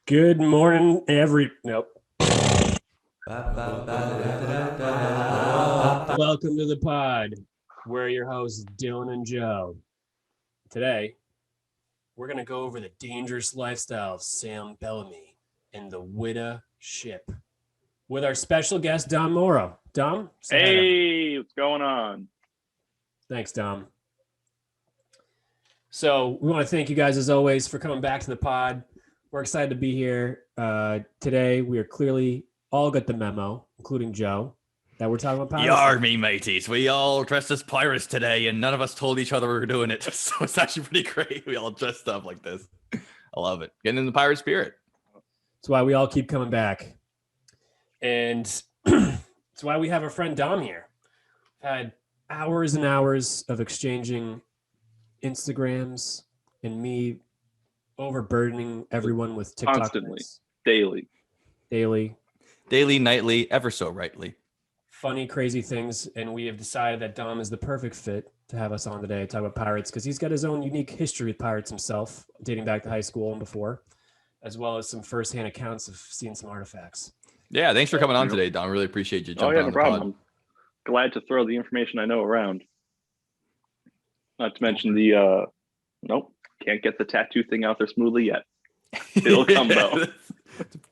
Good morning, Nope. Welcome to the pod. We're your hosts, Dylan and Joe. Today, we're going to go over the dangerous lifestyle of Sam Bellamy and the Whydah ship with our special guest, Dom Morrow. Dom? Hey, what's going on? Thanks, Dom. So we want to thank you guys, as always, for coming back to the pod. We're excited to be here. Today, we are clearly all got the memo, including Joe, that we're talking about pirates. Yar me, mateys. We all dressed as pirates today, and none of us told each other we were doing it. So it's actually pretty great. We all dressed up like this. I love it. Getting in the pirate spirit. That's why we all keep coming back. And that's why we have our friend Dom here. We've had hours and hours of exchanging Instagrams and me overburdening everyone with TikTok. Constantly. Daily, nightly, ever so rightly. Funny, crazy things. And we have decided that Dom is the perfect fit to have us on today to talk about pirates because he's got his own unique history with pirates himself, dating back to high school and before, as well as some firsthand accounts of seeing some artifacts. Yeah, thanks for coming on today, Dom. Really appreciate you jumping on the problem. pod. Glad to throw the information I know around. Not to mention the nope, can't get the tattoo thing out there smoothly yet. It'll come though.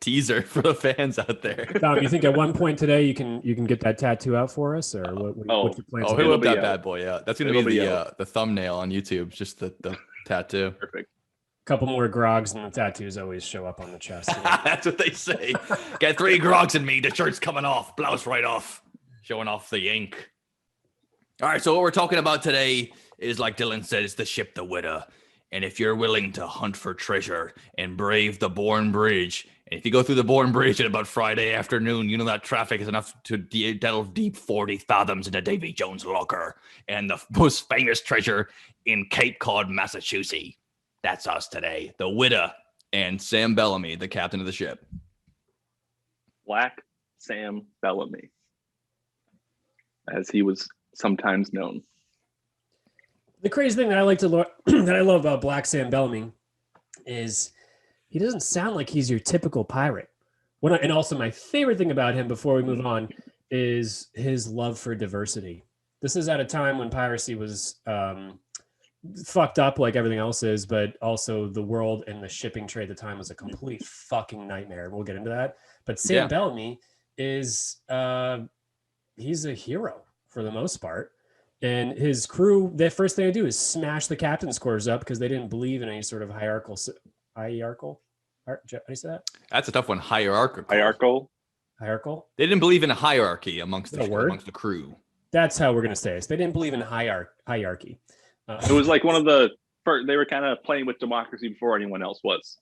Teaser for the fans out there. Dom, you think at one point today you can get that tattoo out for us, or what's your plans? Hit up that bad boy. Yeah, that's gonna be the thumbnail on YouTube. Just the tattoo. Perfect. A couple more grogs and the tattoos always show up on the chest. That's what they say. Get 3 grogs in me. The shirt's coming off. Blouse right off. Showing off the ink. All right. So what we're talking about today is, like Dylan said, it's the ship, the Whydah. And if you're willing to hunt for treasure and brave the Bourne Bridge, and if you go through the Bourne Bridge at about Friday afternoon, you know that traffic is enough to delve deep 40 fathoms into Davy Jones' locker and the most famous treasure in Cape Cod, Massachusetts. That's us today, the Whydah and Sam Bellamy, the captain of the ship. Black Sam Bellamy, as he was sometimes known. The crazy thing that I love about Black Sam Bellamy is he doesn't sound like he's your typical pirate. And also my favorite thing about him, before we move on, is his love for diversity. This is at a time when piracy was fucked up like everything else is, but also the world and the shipping trade at the time was a complete fucking nightmare. We'll get into that. But Sam Bellamy is he's a hero for the most part. And his crew, the first thing they do is smash the captain's quarters up because they didn't believe in any sort of hierarchical. How do you say that? That's a tough one. Hierarchical. They didn't believe in a hierarchy amongst the crew. That's how we're going to say it. They didn't believe in hierarchy. It was like one of the first, they were kind of playing with democracy before anyone else was.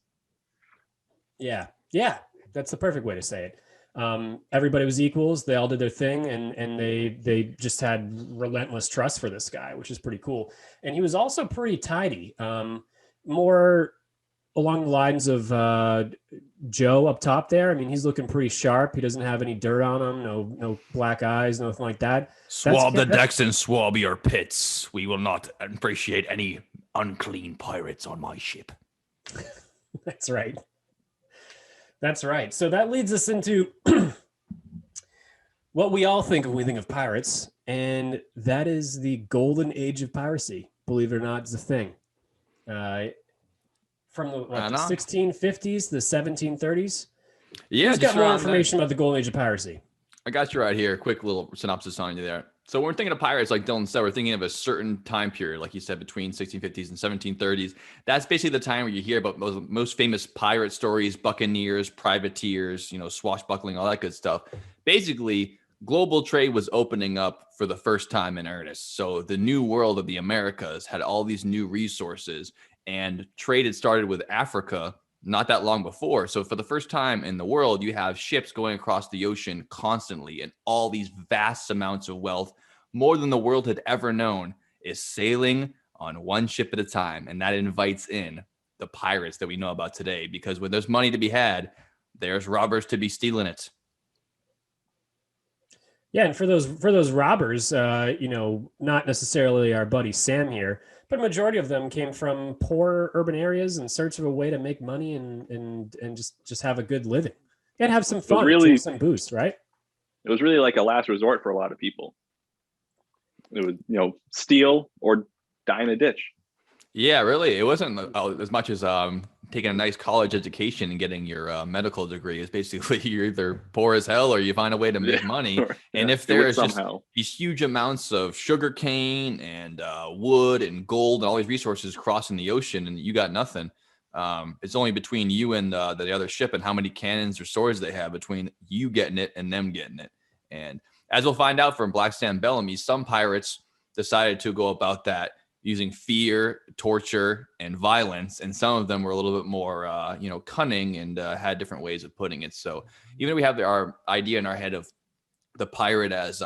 Yeah. That's the perfect way to say it. Everybody was equals. They all did their thing, and they just had relentless trust for this guy, which is pretty cool. And he was also pretty tidy, more along the lines of Joe up top there. I mean, he's looking pretty sharp. He doesn't have any dirt on him, no black eyes, nothing like that. Swab the decks and swab your pits. We will not appreciate any unclean pirates on my ship. That's right. So that leads us into what we all think of when we think of pirates, and that is the golden age of piracy. Believe it or not, it's a thing. From the 1650s, the 1730s. Yeah, who's got more information about the golden age of piracy? I got you right here. Quick little synopsis on you there. So when we're thinking of pirates, like Dylan said, we're thinking of a certain time period, like you said, between 1650s and 1730s. That's basically the time where you hear about most famous pirate stories, buccaneers, privateers, swashbuckling, all that good stuff. Basically, global trade was opening up for the first time in earnest. So the new world of the Americas had all these new resources, and trade had started with Africa not that long before. So for the first time in the world, you have ships going across the ocean constantly and all these vast amounts of wealth, more than the world had ever known, is sailing on one ship at a time. And that invites in the pirates that we know about today, because when there's money to be had, there's robbers to be stealing it. Yeah, and for those robbers, not necessarily our buddy Sam here, but a majority of them came from poor urban areas in search of a way to make money and just have a good living and have some fun, take some boost, right? It was really like a last resort for a lot of people. It was, steal or die in a ditch. Yeah, really. It wasn't as much as taking a nice college education and getting your medical degree. Is basically you're either poor as hell or you find a way to make money. And if there's just these huge amounts of sugar cane and wood and gold and all these resources crossing the ocean and you got nothing, it's only between you and the other ship and how many cannons or swords they have between you getting it and them getting it. And as we'll find out from Black Sam Bellamy, some pirates decided to go about that using fear, torture, and violence. And some of them were a little bit more, cunning and had different ways of putting it. So even if we have our idea in our head of the pirate as,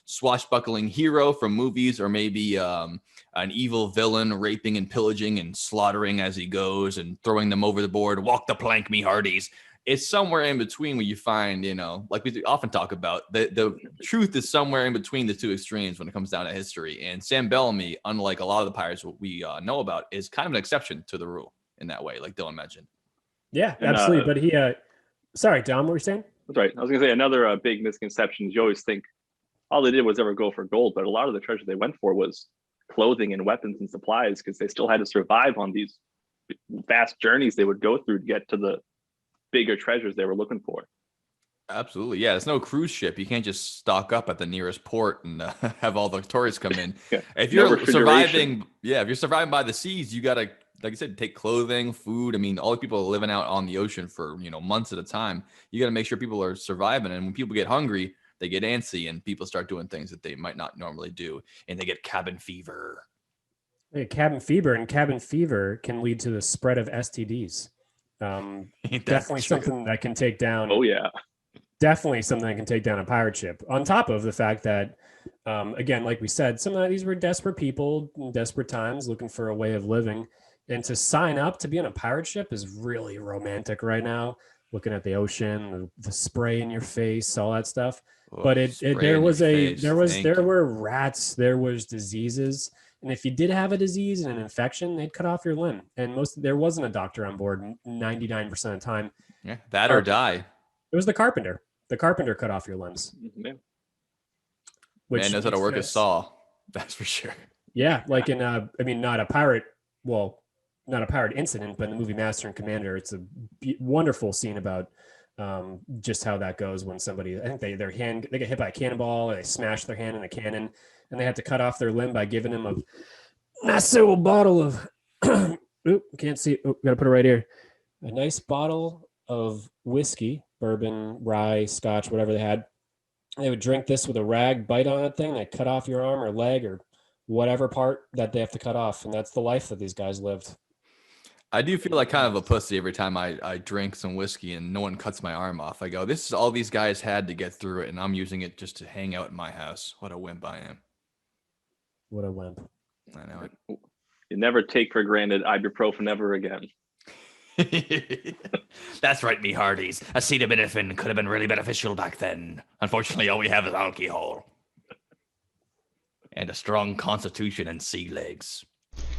swashbuckling hero from movies, or maybe an evil villain raping and pillaging and slaughtering as he goes and throwing them over the board, walk the plank, me hearties. It's somewhere in between where you find, like we often talk about, the truth is somewhere in between the two extremes when it comes down to history. And Sam Bellamy, unlike a lot of the pirates we know about, is kind of an exception to the rule in that way, like Dylan mentioned. Yeah, absolutely. But he, sorry, Dom, what were you saying? That's right. I was going to say another big misconception is you always think all they did was ever go for gold, but a lot of the treasure they went for was clothing and weapons and supplies, because they still had to survive on these vast journeys they would go through to get to the bigger treasures they were looking for. Absolutely. Yeah. It's no cruise ship. You can't just stock up at the nearest port and have all the tourists come in. Yeah. If you're surviving, if you're surviving by the seas, you got to, like I said, take clothing, food. I mean, all the people are living out on the ocean for, months at a time. You got to make sure people are surviving. And when people get hungry, they get antsy and people start doing things that they might not normally do. And they get cabin fever. Cabin fever can lead to the spread of STDs. Definitely something that can take down. Oh yeah, definitely something that can take down a pirate ship. On top of the fact that, again, like we said, some of these were desperate people in desperate times looking for a way of living, and to sign up to be on a pirate ship is really romantic right now. Looking at the ocean, the spray in your face, all that stuff. But there were rats, there was diseases. And if you did have a disease and an infection, they'd cut off your limb. And there wasn't a doctor on board 99% of the time. Yeah, that or die. It was the carpenter. The carpenter cut off your limbs. Yeah. Man knows how to work a saw. That's for sure. Yeah, like in not a pirate incident, but in the movie Master and Commander, it's a wonderful scene about just how that goes when somebody, I think they get hit by a cannonball or they smash their hand in a cannon. And they had to cut off their limb by giving him a nice little bottle of, can't see, gotta put it right here. A nice bottle of whiskey, bourbon, rye, scotch, whatever they had. And they would drink this with a rag, bite on that thing. They cut off your arm or leg or whatever part that they have to cut off. And that's the life that these guys lived. I do feel like kind of a pussy every time I drink some whiskey and no one cuts my arm off. I go, this is all these guys had to get through it, and I'm using it just to hang out in my house. What a wimp I am. What a wimp. I know it. You never take for granted ibuprofen ever again. That's right, me hearties. Acetaminophen could have been really beneficial back then. Unfortunately, all we have is alcohol. And a strong constitution and sea legs.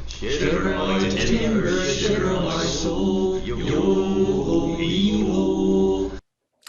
Shiver my timbers, shiver my soul, yo-ho-ee-ho.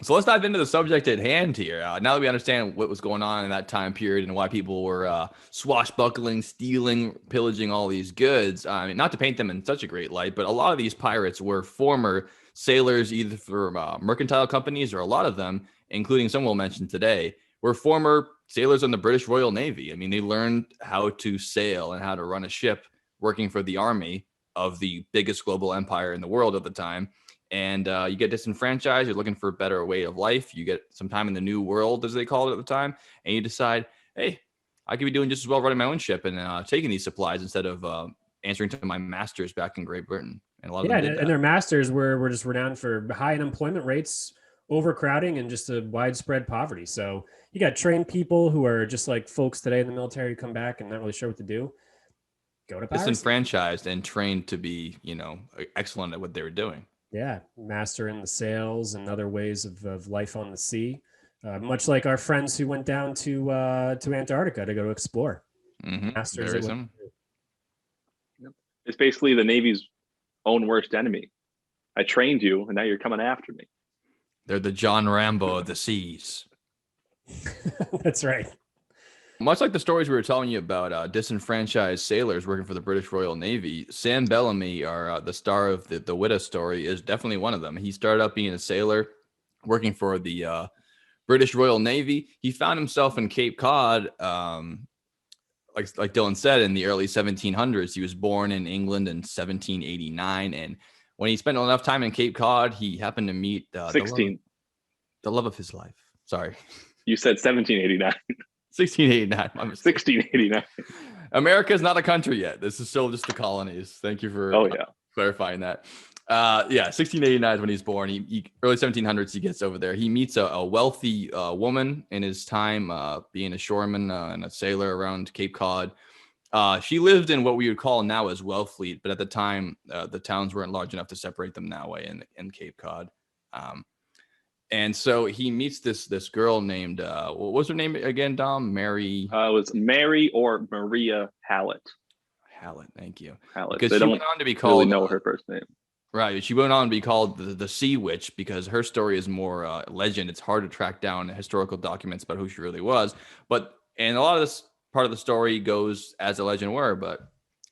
So let's dive into the subject at hand here. Now that we understand what was going on in that time period and why people were swashbuckling, stealing, pillaging all these goods, not to paint them in such a great light, but a lot of these pirates were former sailors, either for mercantile companies, or a lot of them, including some we'll mention today, were former sailors in the British Royal Navy. I mean, they learned how to sail and how to run a ship working for the army of the biggest global empire in the world at the time. And you get disenfranchised, you're looking for a better way of life. You get some time in the new world, as they called it at the time. And you decide, hey, I could be doing just as well running my own ship and taking these supplies instead of answering to my masters back in Great Britain. And a lot of them did that. And their masters were just renowned for high unemployment rates, overcrowding and just a widespread poverty. So you got trained people who are just like folks today in the military who come back and not really sure what to do. Go to piracy. Disenfranchised and trained to be, excellent at what they were doing. Yeah, mastering the sails and other ways of life on the sea. Much like our friends who went down to Antarctica to go to explore. Masters Very at what similar. they do. It's basically the Navy's own worst enemy. I trained you, and now you're coming after me. They're the John Rambo of the seas. That's right. Much like the stories we were telling you about disenfranchised sailors working for the British Royal Navy, Sam Bellamy, the star of the Whydah story, is definitely one of them. He started out being a sailor working for the British Royal Navy. He found himself in Cape Cod, like Dylan said, in the early 1700s. He was born in England in 1789, and when he spent enough time in Cape Cod, he happened to meet 16. The love of his life. Sorry. You said 1789. 1689. 1689. America is not a country yet. This is still just the colonies. Thank you for clarifying that. 1689 is when he's born. He early 1700s, he gets over there. He meets a wealthy woman in his time being a shoreman and a sailor around Cape Cod. She lived in what we would call now as Wellfleet, but at the time, the towns weren't large enough to separate them that way in Cape Cod. And so he meets this girl named, what was her name again, Dom? Mary? It was Mary or Maria Hallett. Hallett, thank you. Hallett. Because they she don't went on to be called. Really know her first name. Right. She went on to be called the Sea Witch because her story is more legend. It's hard to track down historical documents about who she really was. And a lot of this part of the story goes as a legend were, but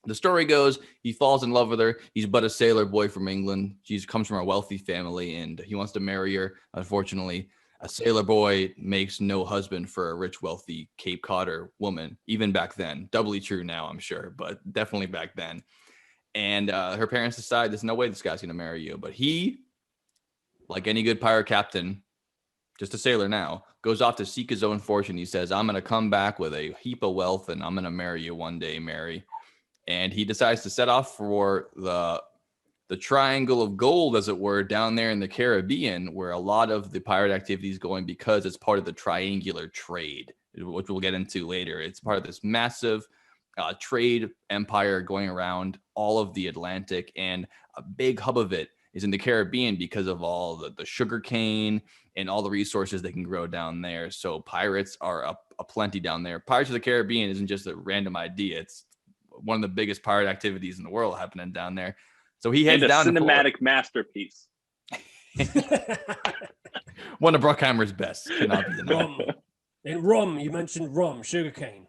the story goes, he falls in love with her. He's but a sailor boy from England. She comes from a wealthy family and he wants to marry her. Unfortunately, a sailor boy makes no husband for a rich, wealthy Cape Codder woman, even back then. Doubly true now, I'm sure, but definitely back then. And her parents decide there's no way this guy's going to marry you. But he, like any good pirate captain, just a sailor now, goes off to seek his own fortune. He says, I'm going to come back with a heap of wealth and I'm going to marry you one day, Mary. And he decides to set off for the triangle of gold, as it were, down there in the Caribbean, where a lot of the pirate activity is going because it's part of the triangular trade, which we'll get into later. It's part of this massive trade empire going around all of the Atlantic, and a big hub of it is in the Caribbean because of all the sugar cane and all the resources they can grow down there. So pirates are aplenty down there. Pirates of the Caribbean isn't just a random idea. It's one of the biggest pirate activities in the world happening down there. So he heads down. Cinematic masterpiece. One of Bruckheimer's best. Cannot be denied. Rum. And rum, you mentioned rum, sugarcane.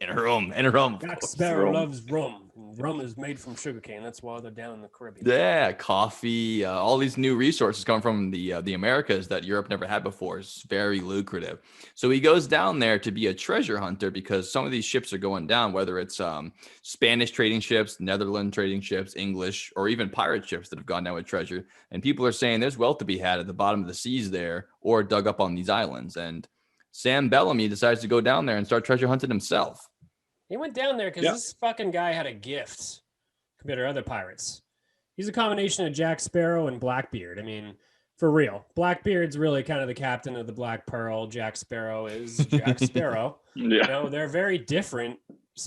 and rum. Jack Sparrow loves rum. Rum is made from sugarcane. That's why they're down in the Caribbean. Yeah, coffee, all these new resources come from the Americas that Europe never had before. It's very lucrative. So he goes down there to be a treasure hunter because some of these ships are going down, whether it's Spanish trading ships, Netherlands trading ships, English, or even pirate ships that have gone down with treasure. And people are saying there's wealth to be had at the bottom of the seas there or dug up on these islands. And Sam Bellamy decides to go down there and start treasure hunting himself. He went down there because this fucking guy had a gift compared to other pirates. He's a combination of Jack Sparrow and Blackbeard. I mean, for real. Blackbeard's really kind of the captain of the Black Pearl. Jack Sparrow is Jack Sparrow. Yeah. You know, they're very different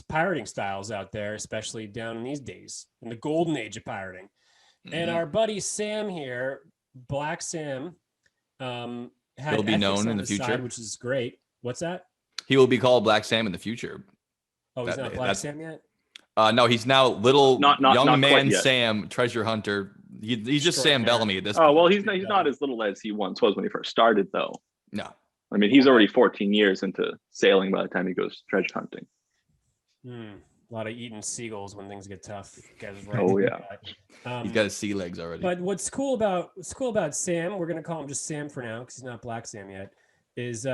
pirating styles out there, especially down in these days, in the golden age of pirating. And our buddy Sam here, Black Sam, he'll be known in the future, side, which is great. What's that? He will be called Black Sam in the future. Oh, he's not Black Sam yet? No, he's now little young man yet. Sam, treasure hunter. He's just Sam Bellamy at this point. point. Oh, well, he's not as little as he once was when he first started, though. No. I mean, he's already 14 years into sailing by the time he goes treasure hunting. A lot of eating seagulls when things get tough. Right. Oh, yeah. He's got his sea legs already. But what's cool about Sam, we're going to call him just Sam for now because he's not Black Sam yet, is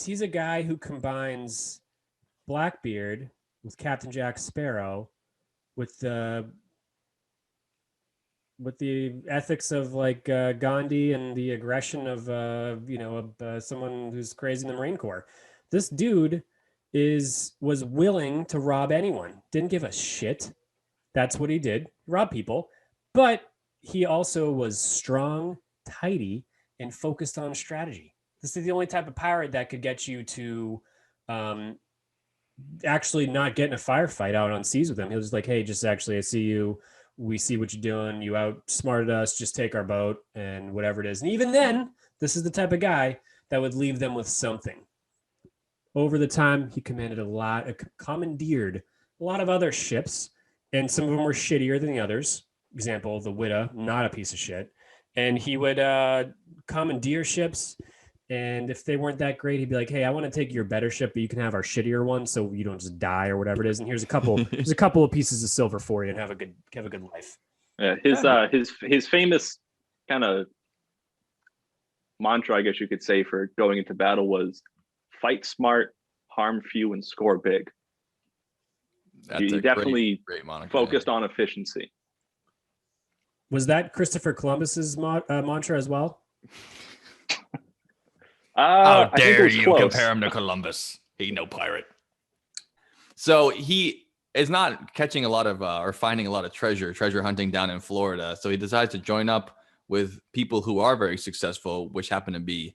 he's a guy who combines Blackbeard with Captain Jack Sparrow with the ethics of like Gandhi and the aggression of someone who's crazy in the Marine Corps. This dude was willing to rob anyone, didn't give a shit. That's what he did, rob people. But he also was strong tidy, and focused on strategy. This is the only type of pirate that could get you to actually not get in a firefight out on seas with him. He was like, hey, just actually, I see you. We see what you're doing. You outsmarted us. Just take our boat and whatever it is. And even then, this is the type of guy that would leave them with something. Over the time, he commandeered a lot of other ships, and some of them were shittier than the others. Example, the Whydah, not a piece of shit. And he would commandeer ships, and if they weren't that great, he'd be like, hey, I want to take your better ship, but you can have our shittier one so you don't just die or whatever it is. And here's a couple of pieces of silver for you, and have a good life. Yeah, his famous kind of mantra, I guess you could say, for going into battle was fight smart, harm few, and score big. He definitely great moniker, focused on efficiency. Was that Christopher Columbus's mantra as well? How dare you compare him to Columbus? He no pirate. So he is not catching a lot of or finding a lot of treasure hunting down in Florida. So he decides to join up with people who are very successful, which happen to be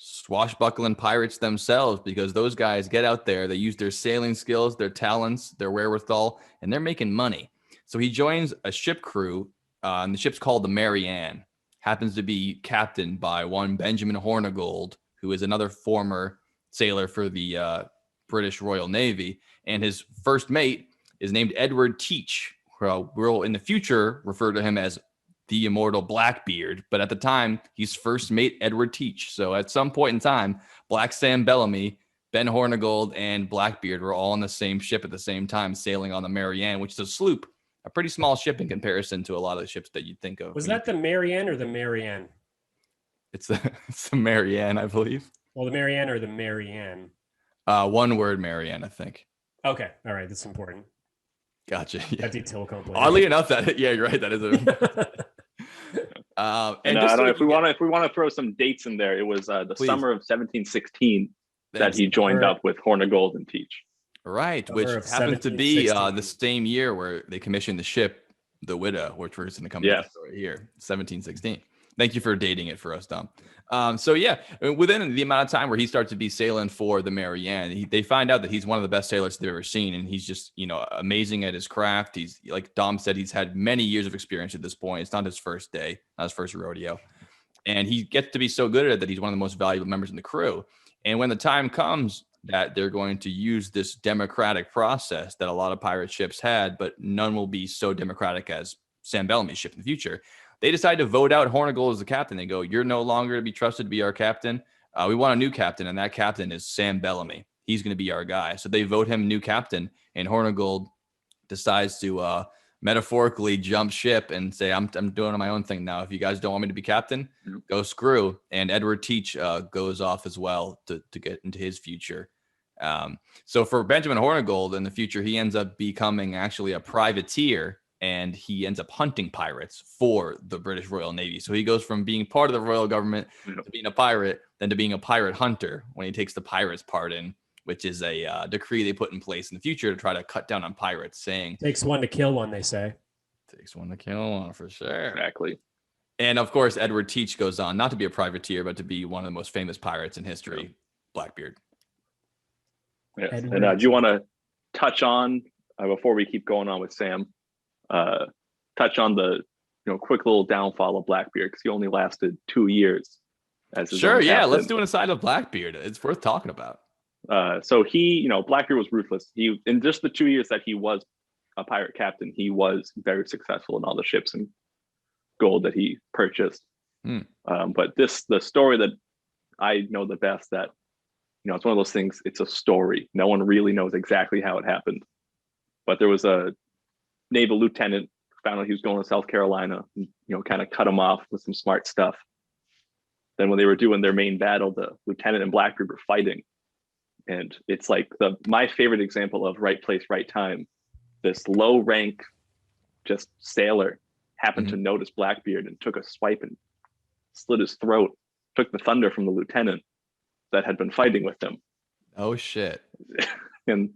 swashbuckling pirates themselves, because those guys get out there, they use their sailing skills, their talents, their wherewithal, and they're making money. So he joins a ship crew, and the ship's called the Mary Ann. Happens to be captained by one Benjamin Hornigold, who is another former sailor for the British Royal Navy, and his first mate is named Edward Teach. We'll in the future refer to him as the immortal Blackbeard, but at the time, he's first mate Edward Teach. So at some point in time, Black Sam Bellamy, Ben Hornigold, and Blackbeard were all on the same ship at the same time, sailing on the Mary Ann, which is a sloop, a pretty small ship in comparison to a lot of the ships that you'd think of. Was that the Mary Ann or the Marianne? It's the Mary Ann, I believe. Well, the Mary Ann or the Marianne? One word, Mary Ann, I think. Okay, all right, that's important. Gotcha. Yeah. That detail completely. Oddly enough, you're right. That is a. And I don't know if we want to throw some dates in there. It was the summer of 1716 that he joined up with Hornigold and Teach. Right, which happens to be the same year where they commissioned the ship, the Whydah, which we're going to come to the story here, 1716. Thank you for dating it for us, Dom. So yeah, within the amount of time where he starts to be sailing for the Mary Ann, they find out that he's one of the best sailors they've ever seen, and he's just amazing at his craft. He's, like Dom said, he's had many years of experience at this point. It's not his first day, not his first rodeo, and he gets to be so good at it that he's one of the most valuable members in the crew. And when the time comes that they're going to use this democratic process that a lot of pirate ships had, but none will be so democratic as Sam Bellamy's ship in the future, they decide to vote out Hornigold as the captain. They go, you're no longer to be trusted to be our captain. We want a new captain, and that captain is Sam Bellamy. He's going to be our guy. So they vote him new captain, and Hornigold decides to metaphorically jump ship and say, I'm doing my own thing now. If you guys don't want me to be captain, go screw. And Edward Teach goes off as well to get into his future. So for Benjamin Hornigold in the future, he ends up becoming actually a privateer, and he ends up hunting pirates for the British Royal Navy. So he goes from being part of the royal government to being a pirate, then to being a pirate hunter when he takes the pirates part in, which is a decree they put in place in the future to try to cut down on pirates, saying... Takes one to kill one, they say. Takes one to kill one, for sure. Exactly. And of course, Edward Teach goes on not to be a privateer, but to be one of the most famous pirates in history, Blackbeard. Yes. And do you want to touch on, before we keep going on with Sam, touch on the quick little downfall of Blackbeard, because he only lasted 2 years as his own captain. Let's do an aside of Blackbeard. It's worth talking about. So he, Blackbeard was ruthless. He, in just the 2 years that he was a pirate captain, he was very successful in all the ships and gold that he purchased. But the story that I know the best, that it's one of those things, it's a story. No one really knows exactly how it happened. But there was a naval lieutenant found out he was going to South Carolina, kind of cut him off with some smart stuff. Then when they were doing their main battle, the lieutenant and Blackbeard were fighting. And it's like my favorite example of right place, right time. This low rank, just sailor happened to notice Blackbeard and took a swipe and slit his throat, took the thunder from the lieutenant that had been fighting with him. Oh, shit. and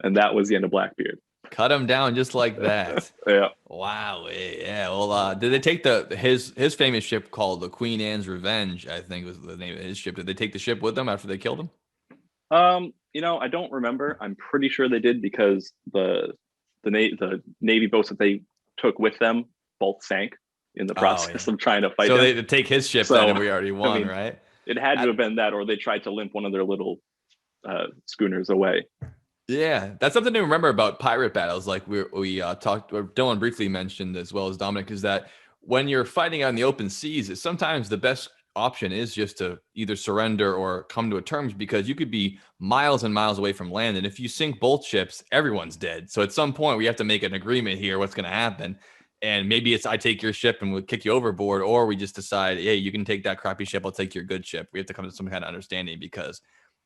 that was the end of Blackbeard. Cut him down just like that. Yeah. Wow. Yeah. Well, did they take his famous ship called the Queen Anne's Revenge? I think was the name of his ship. Did they take the ship with them after they killed him? I don't remember. I'm pretty sure they did because the Navy boats that they took with them both sank in the process of trying to fight so him. they take his ship then, and we already won, right? It had to have been that, or they tried to limp one of their little schooners away. Yeah, that's something to remember about pirate battles. Like we talked, or Dylan briefly mentioned as well as Dominic, is that when you're fighting out in the open seas, sometimes the best option is just to either surrender or come to a terms, because you could be miles and miles away from land, and if you sink both ships, everyone's dead. So at some point we have to make an agreement here what's going to happen, and maybe it's I take your ship and we'll kick you overboard, or we just decide, hey, you can take that crappy ship, I'll take your good ship. We have to come to some kind of understanding, because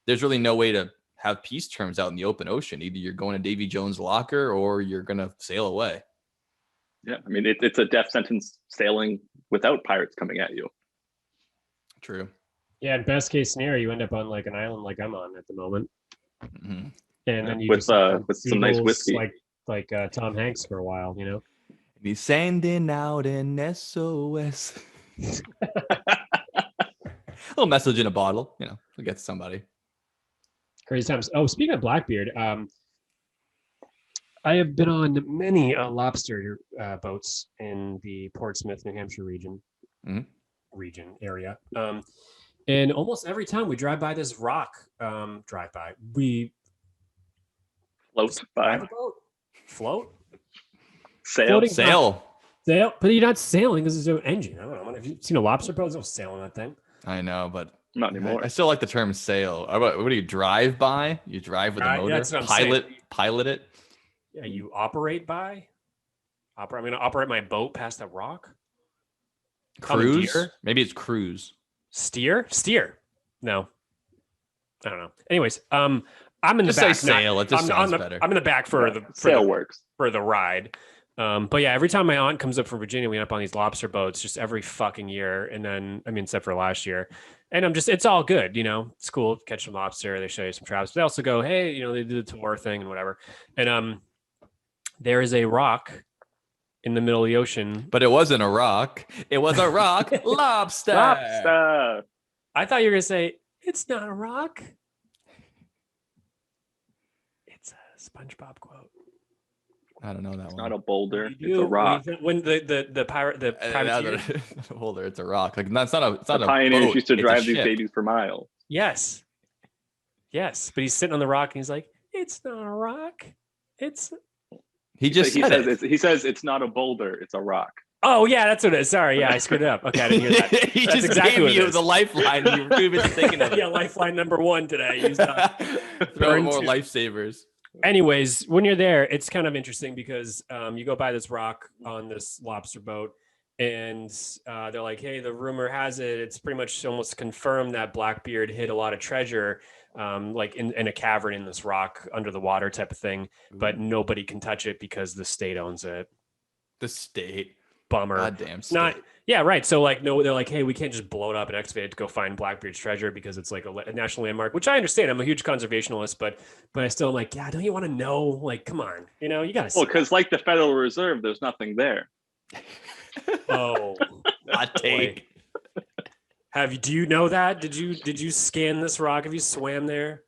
there's really no way to have peace terms out in the open ocean. Either you're going to Davy Jones' locker or you're going to sail away. Yeah, I mean it's a death sentence sailing without pirates coming at you. True. Yeah, in best case scenario, you end up on like an island like I'm on at the moment, Mm-hmm. and then you with just have some nice seagulls whiskey, like Tom Hanks for a while, you know. He's sending out an SOS. Little message in a bottle, to get to somebody. Crazy times. Oh, speaking of Blackbeard, I have been on many lobster boats in the Portsmouth, New Hampshire region area. And almost every time we drive by this rock, we float by, float, sail, but you're not sailing because there's no engine. I don't know. Have you seen a lobster boat? There's no sailing that thing. I know, but not anymore. I still like the term sail. What do you drive by? You drive with a motor. That's what I'm pilot it. Yeah, you operate by. I'm going to operate my boat past a rock. Cruise? Commandeer? Maybe it's cruise. Steer? No. I don't know. Anyways, I'm in just the back. Say sail. It just sounds better. I'm in the back for the ride. But yeah, every time my aunt comes up from Virginia, we end up on these lobster boats just every fucking year. And then, except for last year. And it's all good, it's cool. Catch some lobster. They show you some traps. They also go, hey, they do the tour thing and whatever. And there is a rock in the middle of the ocean. But it wasn't a rock. It was a rock lobster. Lobster. I thought you were going to say, it's not a rock. It's a SpongeBob quote. I don't know that it's one. Not a boulder. It's a rock. When the privateer. Boulder. It's a rock. Like that's not a. It's not the pioneers boat, used to drive these babies for miles. Yes. But he's sitting on the rock and he's like, "It's not a rock. It's." He says it's not a boulder. It's a rock. Oh yeah, that's what it is. Sorry, yeah, I screwed it up. Okay, I didn't hear that. He that's just exactly gave you the lifeline. You were even thinking of it. Yeah, lifeline number 1 today. Used up. Throw more lifesavers. Anyways, when you're there, it's kind of interesting because you go by this rock on this lobster boat, and they're like, "Hey, the rumor has it, it's pretty much almost confirmed that Blackbeard hid a lot of treasure, like in a cavern in this rock under the water type of thing, but nobody can touch it because the state owns it." The state. Bummer. Goddamn state. Not. Yeah, right. So no, they're like, hey, we can't just blow it up and excavate it to go find Blackbeard's treasure because it's like a national landmark, which I understand. I'm a huge conservationalist, but I still am like, yeah, don't you want to know? Like, come on, you got to. Well, because like the Federal Reserve, there's nothing there. Oh, hot take. Do you know that? Did you scan this rock? Have you swam there?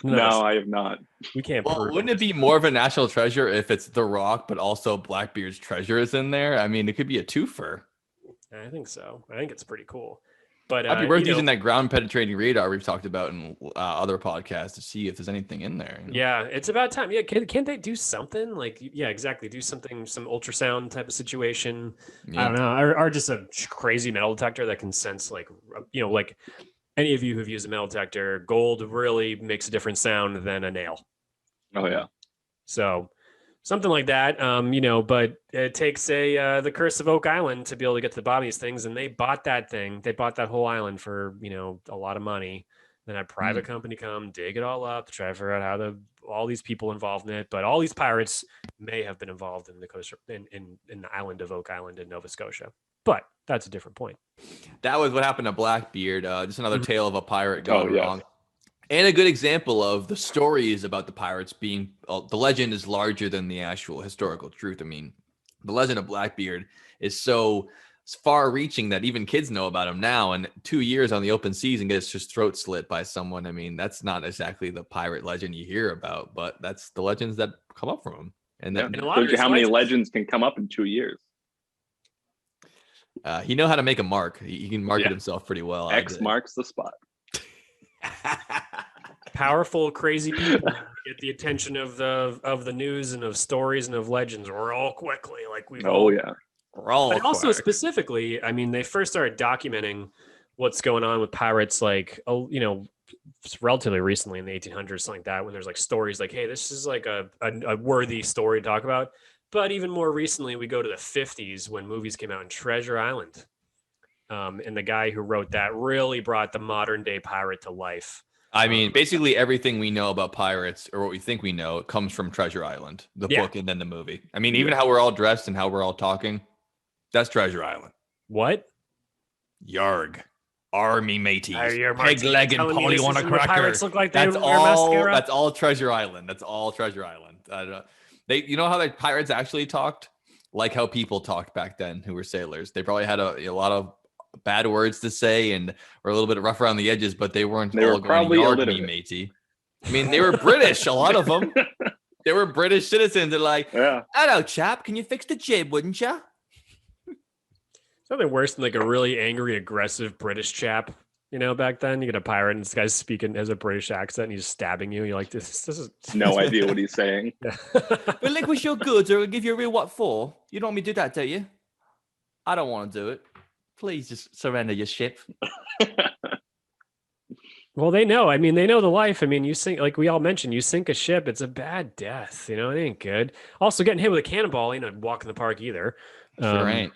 No, I have not. We can't. Well, wouldn't it be more of a national treasure if it's the rock, but also Blackbeard's treasure is in there? I mean, it could be a twofer. I think so. I think it's pretty cool. But I'd be worth using that ground penetrating radar we've talked about in other podcasts to see if there's anything in there. Yeah, it's about time. Yeah, can't they do something like? Yeah, exactly. Do something, some ultrasound type of situation. Yeah. I don't know, or just a crazy metal detector that can sense like any of you who've used a metal detector, gold really makes a different sound than a nail. Oh yeah. So something like that, but it takes the Curse of Oak Island to be able to get to the bottom of these things. And they bought that thing. They bought that whole island for, a lot of money. Then had a private company come dig it all up to try to figure out how all these people involved in it. But all these pirates may have been involved in the coast in the island of Oak Island in Nova Scotia. But that's a different point. That was what happened to Blackbeard. Just another tale of a pirate gone wrong. And a good example of the stories about the pirates being the legend is larger than the actual historical truth. I mean, the legend of Blackbeard is so far reaching that even kids know about him now. And 2 years on the open seas and gets his throat slit by someone. I mean, that's not exactly the pirate legend you hear about, but that's the legends that come up from him. And Yeah. that, a lot of Shows you his how many legends- legends can come up in 2 years. he know how to make a mark. He can market Yeah. himself pretty well. X marks the spot. powerful, crazy people get the attention of the news and of stories and of legends real quickly, like we've all. Oh yeah. But also specifically, I mean, they first started documenting what's going on with pirates, like, relatively recently in the 1800s, something like that, when there's like stories like, hey, this is like a worthy story to talk about. But even more recently, we go to the 50s when movies came out in Treasure Island. And the guy who wrote that really brought the modern day pirate to life. I mean, basically everything we know about pirates, or what we think we know, comes from Treasure Island, the book, and then the movie. I mean, even how we're all dressed and how we're all talking, that's Treasure Island. What? Yarg. Army mateys. Your Peg leg and Polly want a cracker. Pirates look like they That's wear mascara? That's all Treasure Island. That's all Treasure Island. You know how the pirates actually talked? Like how people talked back then who were sailors. They probably had a lot of bad words to say and were a little bit rough around the edges, but they weren't They were probably Yarg me matey. I mean, they were British, a lot of them. They were British citizens. They're like, hello, chap, can you fix the jib, wouldn't you? Something worse than like a really angry, aggressive British chap. Back then you get a pirate and this guy's speaking as a British accent and he's stabbing you. You're like, this is No idea what he's saying. Relinquish your goods or I'll give you a real what for. You don't want me to do that, do you? I don't want to do it. Please just surrender your ship. Well, they know. I mean, they know the life. I mean, you sink, like we all mentioned, you sink a ship, it's a bad death. It ain't good. Also, getting hit with a cannonball ain't a walk in the park either. Sure ain't.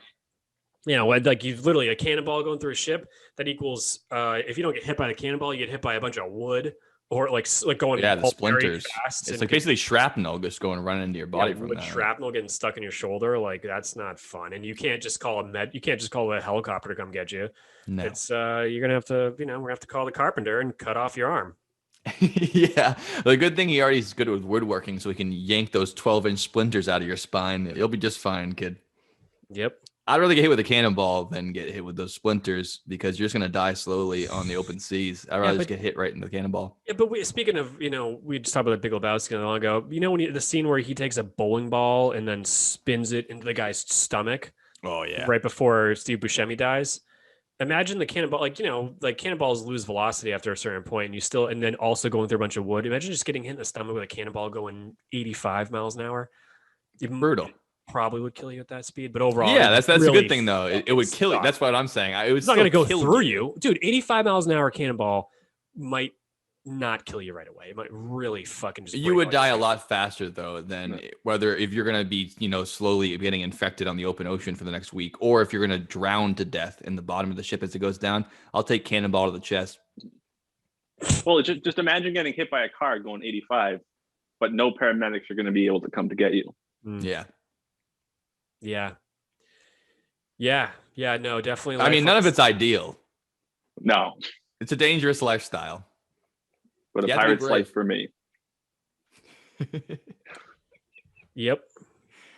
Like you've literally a cannonball going through a ship that equals, if you don't get hit by the cannonball, you get hit by a bunch of wood or like going the splinters. fast. It's like basically shrapnel just going running into your body from that. Shrapnel getting stuck in your shoulder, like that's not fun. And you can't just call a helicopter to come get you. No. It's you're gonna have to, we're gonna have to call the carpenter and cut off your arm. Yeah. The good thing he already is good with woodworking, so he can yank those 12-inch splinters out of your spine. You'll be just fine, kid. Yep. I'd rather get hit with a cannonball than get hit with those splinters because you're just going to die slowly on the open seas. I'd rather just get hit right in the cannonball. Yeah, but speaking of, we just talked about the Big Lebowski not long ago. When the scene where he takes a bowling ball and then spins it into the guy's stomach. Oh, yeah. Right before Steve Buscemi dies. Imagine the cannonball, like cannonballs lose velocity after a certain point and then also going through a bunch of wood. Imagine just getting hit in the stomach with a cannonball going 85 miles an hour. Brutal. Probably would kill you at that speed, but overall, yeah, that's really a good thing though. It would kill you. That's what I'm saying. It's not going to go through you, dude. 85 miles an hour cannonball might not kill you right away. It might really fucking just. You would die a lot faster though than if you're going to be slowly getting infected on the open ocean for the next week, or if you're going to drown to death in the bottom of the ship as it goes down. I'll take cannonball to the chest. Well, just imagine getting hit by a car going 85, but no paramedics are going to be able to come to get you. Yeah. Yeah. No, definitely. I mean, none of it's ideal. No. It's a dangerous lifestyle. But a pirate's life for me. Yep.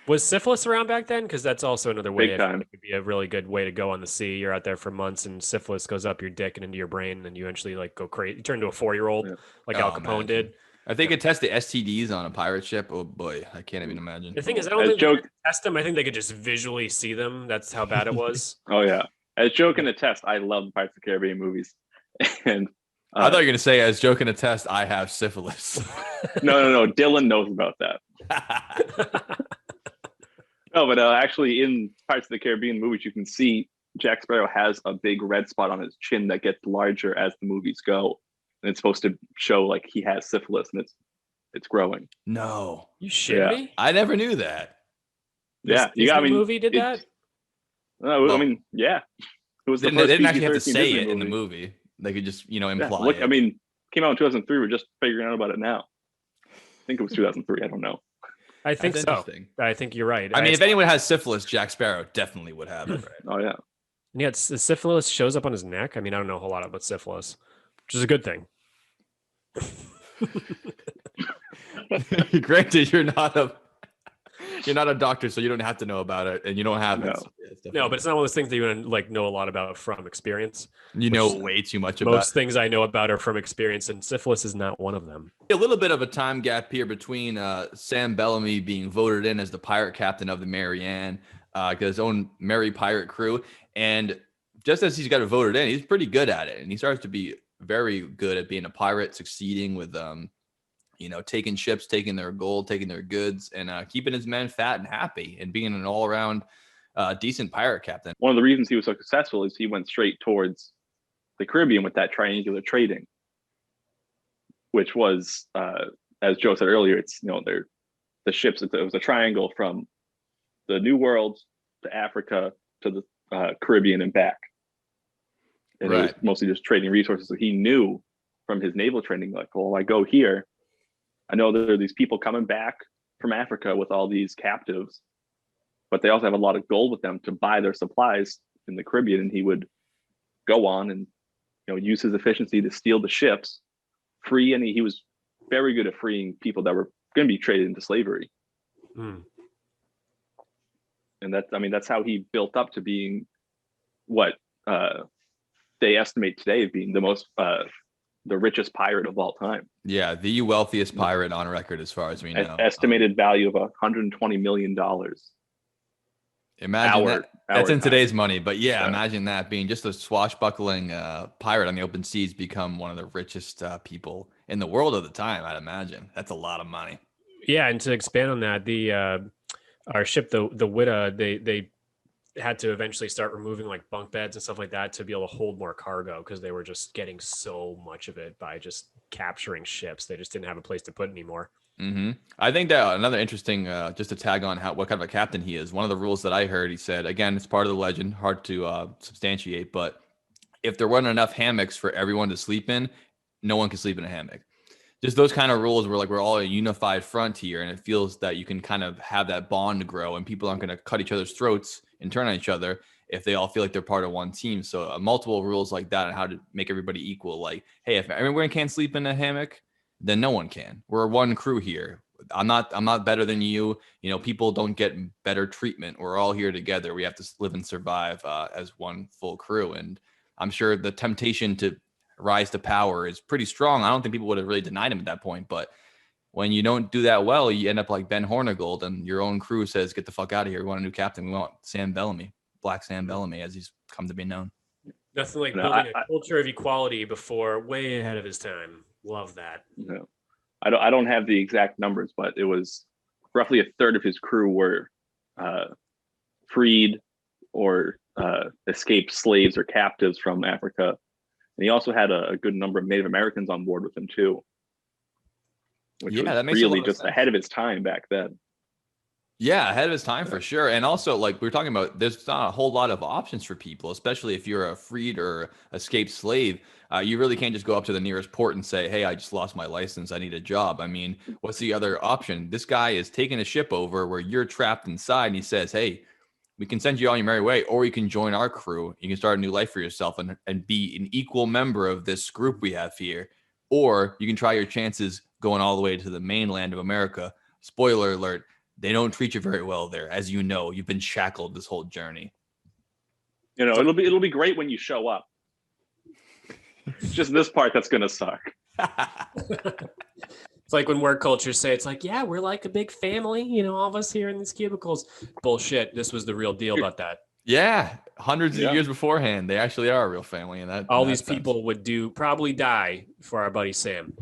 Was syphilis around back then? Because that's also another way. Big time. It could be a really good way to go on the sea. You're out there for months, and syphilis goes up your dick and into your brain, and you eventually go crazy. You turn into a 4-year-old, like Al Capone did. I think it test the STDs on a pirate ship. Oh boy, I can't even imagine. The thing is, I don't think they could test them. I think they could just visually see them. That's how bad it was. Oh yeah. As joke in a test, I love Pirates of the Caribbean movies, and I thought you were going to say, as joke in a test, I have syphilis. No. Dylan knows about that. No, but actually in Pirates of the Caribbean movies, you can see Jack Sparrow has a big red spot on his chin that gets larger as the movies go. And it's supposed to show like he has syphilis and it's growing. No. You shit me? I never knew that. Yeah. The movie did that? I mean, yeah. It was they didn't actually have to say it in the movie. They could just, imply it. I mean, came out in 2003. We're just figuring out about it now. I think it was 2003. I don't know. I think so. I think you're right. I mean, if anyone has syphilis, Jack Sparrow definitely would have it. Right? Oh, yeah. And the syphilis shows up on his neck. I mean, I don't know a whole lot about syphilis, which is a good thing. Granted, you're not a doctor, so you don't have to know about it, and you don't have it. No. So it's No, but it's not one of those things that you like know a lot about from experience. you know way too much about. Most things I know about are from experience, and syphilis is not one of them. A little bit of a time gap here between Sam Bellamy being voted in as the pirate captain of the Marianne, his own merry pirate crew, and just as he's got voted in, he's pretty good at it, and he starts to be very good at being a pirate, succeeding with taking ships, taking their gold, taking their goods, and keeping his men fat and happy, and being an all-around decent pirate captain. One of the reasons he was so successful is he went straight towards the Caribbean with that triangular trading, which was, as Joe said earlier, it's the ships. It was a triangle from the New World to Africa to the Caribbean and back, and it was mostly just trading resources. So he knew from his naval training, like, well, I go here, I know there are these people coming back from Africa with all these captives, but they also have a lot of gold with them to buy their supplies in the Caribbean. And he would go on and use his efficiency to steal the ships, free, and he was very good at freeing people that were going to be traded into slavery. And that's how he built up to being what they estimate today of being the richest pirate of all time. Yeah, the wealthiest pirate on record, as far as we know. Estimated value of $120 million. Imagine that. That's in today's money, but yeah, imagine that being just a swashbuckling pirate on the open seas, become one of the richest people in the world at the time. I'd imagine that's a lot of money. Yeah, and to expand on that, our ship, the Whydah, they had to eventually start removing like bunk beds and stuff like that to be able to hold more cargo, because they were just getting so much of it by just capturing ships. They just didn't have a place to put anymore. I think that another interesting, just to tag on what kind of a captain he is, one of the rules that I heard, he said, again, it's part of the legend, hard to substantiate, but if there weren't enough hammocks for everyone to sleep in, no one can sleep in a hammock. Just those kind of rules where like we're all a unified front here, and it feels that you can kind of have that bond grow, and people aren't going to cut each other's throats and turn on each other if they all feel like they're part of one team. So multiple rules like that, and how to make everybody equal. Like, hey, if everyone can't sleep in a hammock, then no one can. We're one crew here. I'm not better than you. People don't get better treatment. We're all here together. We have to live and survive as one full crew. And I'm sure the temptation to rise to power is pretty strong. I don't think people would have really denied him at that point, but when you don't do that well, you end up like Ben Hornigold, and your own crew says, get the fuck out of here. We want a new captain. We want Sam Bellamy, Black Sam Bellamy, as he's come to be known. Nothing like building a culture of equality before, way ahead of his time. Love that. No, I don't have the exact numbers, but it was roughly a third of his crew were freed or escaped slaves or captives from Africa. And he also had a good number of Native Americans on board with him too, which was that makes really a lot of just sense. ahead of his time back then. Yeah, ahead of his time for sure. And also, like we were talking about, there's not a whole lot of options for people, especially if you're a freed or escaped slave. You really can't just go up to the nearest port and say, hey, I just lost my license. I need a job. I mean, what's the other option? This guy is taking a ship over where you're trapped inside, and he says, hey, we can send you on your merry way, or you can join our crew. You can start a new life for yourself and be an equal member of this group we have here. Or you can try your chances going all the way to the mainland of America. Spoiler alert, they don't treat you very well there. As you know, you've been shackled this whole journey. It'll be great when you show up. It's just this part that's gonna suck. It's like when work cultures say, it's like, yeah, we're like a big family, all of us here in these cubicles. Bullshit. This was the real deal about that. Yeah, hundreds of years beforehand, they actually are a real family. And all these people would probably die for our buddy Sam.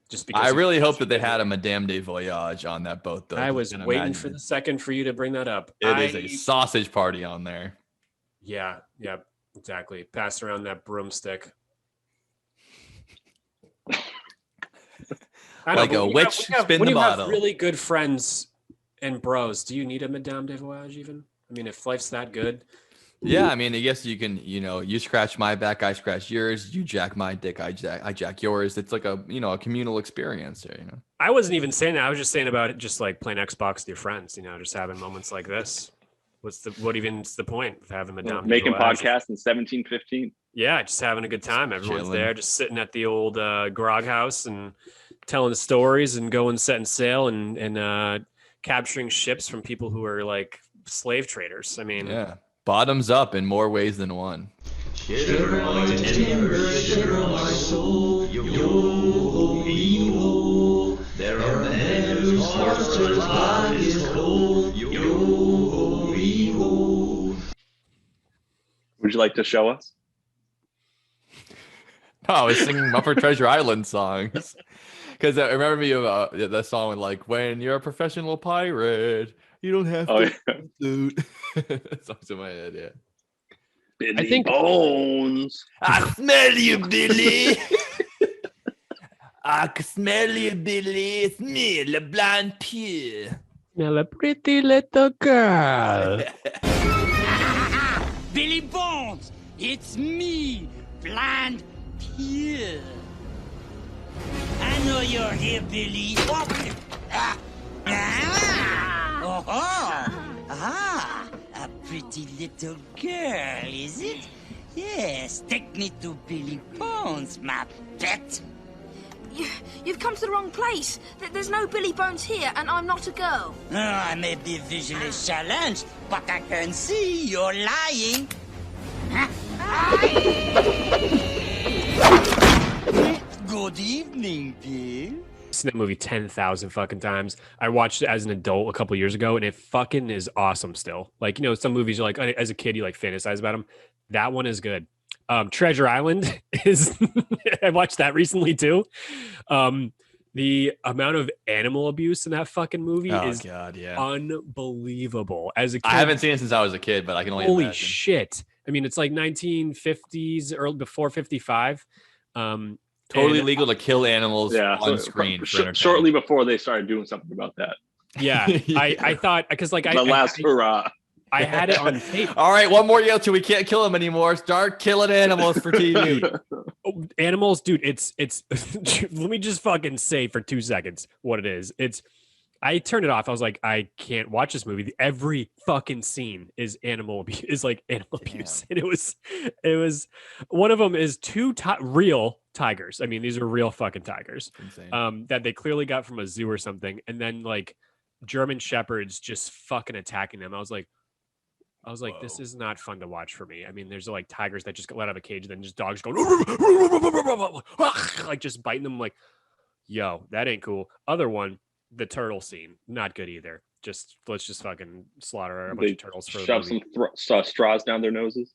Just because I really hope that they had a Madame de Voyage on that boat, though. I was waiting for the second for you to bring that up. It is a sausage party on there. Yeah, exactly. Pass around that broomstick. Like a witch spin the bottle. When you have really good friends and bros, do you need a Madame de Voyage even? I mean, if life's that good. Yeah, I mean, I guess you can, you scratch my back, I scratch yours, you jack my dick, I jack yours. It's like a communal experience here, I wasn't even saying that. I was just saying about it, just like playing Xbox with your friends, just having moments like this. What even's the point of having Madame making de Voyage? podcasts in 1715? Yeah, just having a good time. Everyone's Chilling. there, just sitting at the old grog house and telling stories and going setting sail and capturing ships from people who are like slave traders. I mean, Yeah. Bottoms up in more ways than one. Shiver my timbers, shiver my soul. Yo-ho-ee-ho. There are men whose hearts are as black as coal. Yo-ho-ee-ho. Would you like to show us? No, I was singing Muppet Treasure Island songs. Because I remember me about that song with like, when you're a professional pirate, you don't have Oh, to yeah. suit. That song's in my head, yeah. Billy think- Bones. I smell you, Billy. I can smell you, Billy. It's me, Le Blind Pierre. smell a pretty little girl. Billy Bones, it's me, Blind Pierre. I know you're here, Billy. Oh, a pretty little girl, is it? Yes, take me to Billy Bones, my pet. You've come to the wrong place. There's no Billy Bones here, and I'm not a girl. Oh, I may be visually challenged, but I can see you're lying. Good evening, Bill. Seen that movie 10,000 fucking times. I watched it as an adult a couple years ago, and it fucking is awesome still. Like, you know, some movies are like, as a kid, you like fantasize about them. That one is good. Treasure Island is, I watched that recently too. The amount of animal abuse in that fucking movie is God, yeah. unbelievable. As a kid, I haven't seen it since I was a kid, but I can only holy imagine. shit. I mean, it's like 1950s, early before 55. Totally and- legal to kill animals Yeah. on screen. for entertainment. Shortly before they started doing something about that. Yeah, I thought because like The last hurrah. I had it on tape. All right, one more yell till we can't kill them anymore. Start killing animals for TV. Animals, dude, it's let me just fucking say for 2 seconds what it is. I turned it off. I was like, I can't watch this movie. Every fucking scene is animal abuse, is like animal abuse. And it was one of them is real tigers. I mean, these are real fucking tigers. Insane. That they clearly got from a zoo or something, and then like German shepherds just fucking attacking them. I was like, this Whoa. is not fun to watch for me. I mean, there's like tigers that just get let out of a cage, and then just dogs going like just biting them. Like, yo, that ain't cool. Other one, the turtle scene, not good either. Let's just fucking slaughter a bunch They of turtles for the shove movie. some straws down their noses.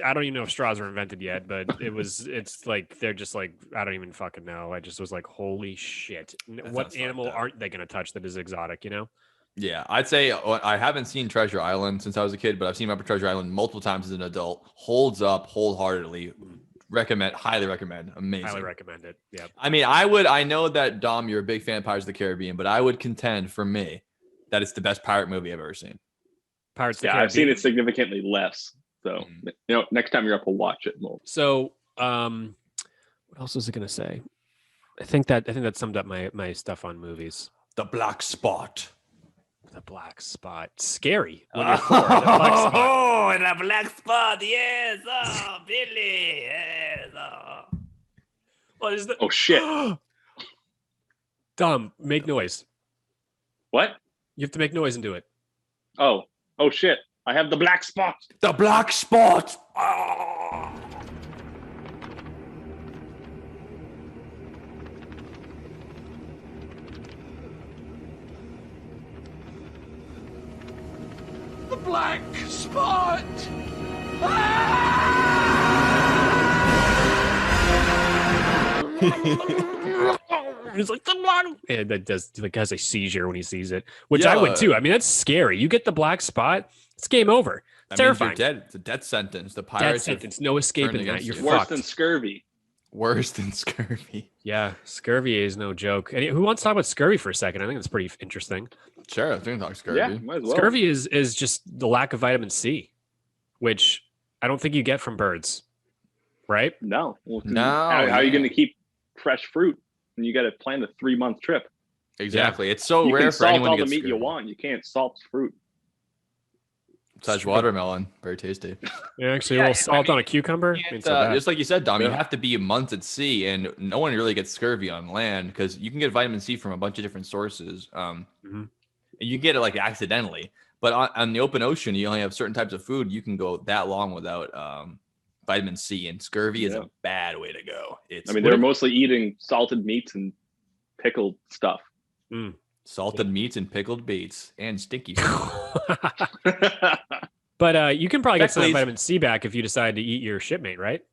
I don't even know if straws were invented yet, but it's like they're just like, I don't even fucking know. I just was like, holy shit. What sounds animal fucked up. aren't they going to touch that is exotic, you know? Yeah, I'd say I haven't seen Treasure Island since I was a kid, but I've seen Muppet Treasure Island multiple times as an adult. Holds up wholeheartedly. Highly recommend. Amazing. Highly recommend it. Yeah. I mean, I know that Dom, you're a big fan of Pirates of the Caribbean, but I would contend for me that it's the best pirate movie I've ever seen. Pirates of the Yeah, I've seen Caribbean. it significantly less. So, next time you're up, we'll watch it. So, what else was I going to say? I think that summed up my stuff on movies. The Black Spot. The black spot. Scary. When you're four, the black spot. Oh, and a black spot, yes. Oh, Billy, yes. Oh. What is the? Oh shit! Dom, make noise. What? You have to make noise and do it. Oh shit! I have the black spot. The Black Spot. Oh. The black spot. He's like, and that does like has a seizure when he sees it, which I would Yeah. too. I mean, that's scary. You get the black spot, it's game over. It's That means terrifying. you're dead. It's a death sentence. The Death pirates have sentence, no escaping turned that. against You're you. Worse fucked. than scurvy. worse than scurvy. Yeah, scurvy is no joke. And who wants to talk about scurvy for a second? I think it's pretty interesting. Sure, I think talk scurvy. Yeah, might as well. Scurvy is just the lack of vitamin C, which I don't think you get from birds, right? No. Well, No, How are you yeah. going to keep fresh fruit? And you got to plan a 3-month trip. Exactly. It's so You rare can for salt anyone all to the get meat you scurvy. want. You can't salt fruit. Such watermelon, very tasty. Yeah, actually, a little salt on a cucumber. And, So bad. just like you said, Dom, you Yeah. have to be months at sea, and no one really gets scurvy on land because you can get vitamin C from a bunch of different sources. Mhm. You get it like accidentally, but on the open ocean, you only have certain types of food. You can go that long without vitamin C, and scurvy is Yeah. a bad way to go. It's I mean, they're mostly eating salted meats and pickled stuff. salted meats and pickled baits and stinky. But you can probably get some of Please. that vitamin C back if you decide to eat your shipmate, right?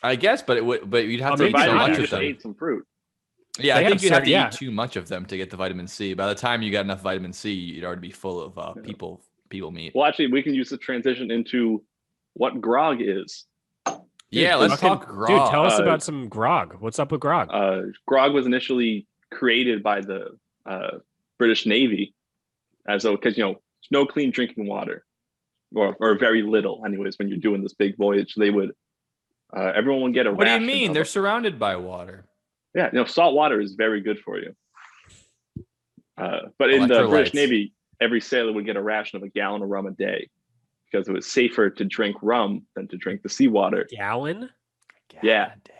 I guess, but you'd have I to mean, eat so vitamin much C of just them. ate some fruit. Yeah, They I have think you'd have to certain- eat too much of them to get the vitamin C. By the time you got enough vitamin C, you'd already be full of people meat. Well, actually, we can use the transition into what grog is. Yeah, let's Fucking- talk grog. Dude, tell us Uh, about some grog. What's up with grog? Grog was initially created by the British Navy because there's no clean drinking water, or very little, anyways. When you're doing this big voyage, they would everyone would get a. What do you ration mean? of- They're surrounded by water. Yeah, salt water is very good for you. But in the British Electrolytes. Navy, every sailor would get a ration of a gallon of rum a day because it was safer to drink rum than to drink the seawater. Gallon? Yeah. God, day.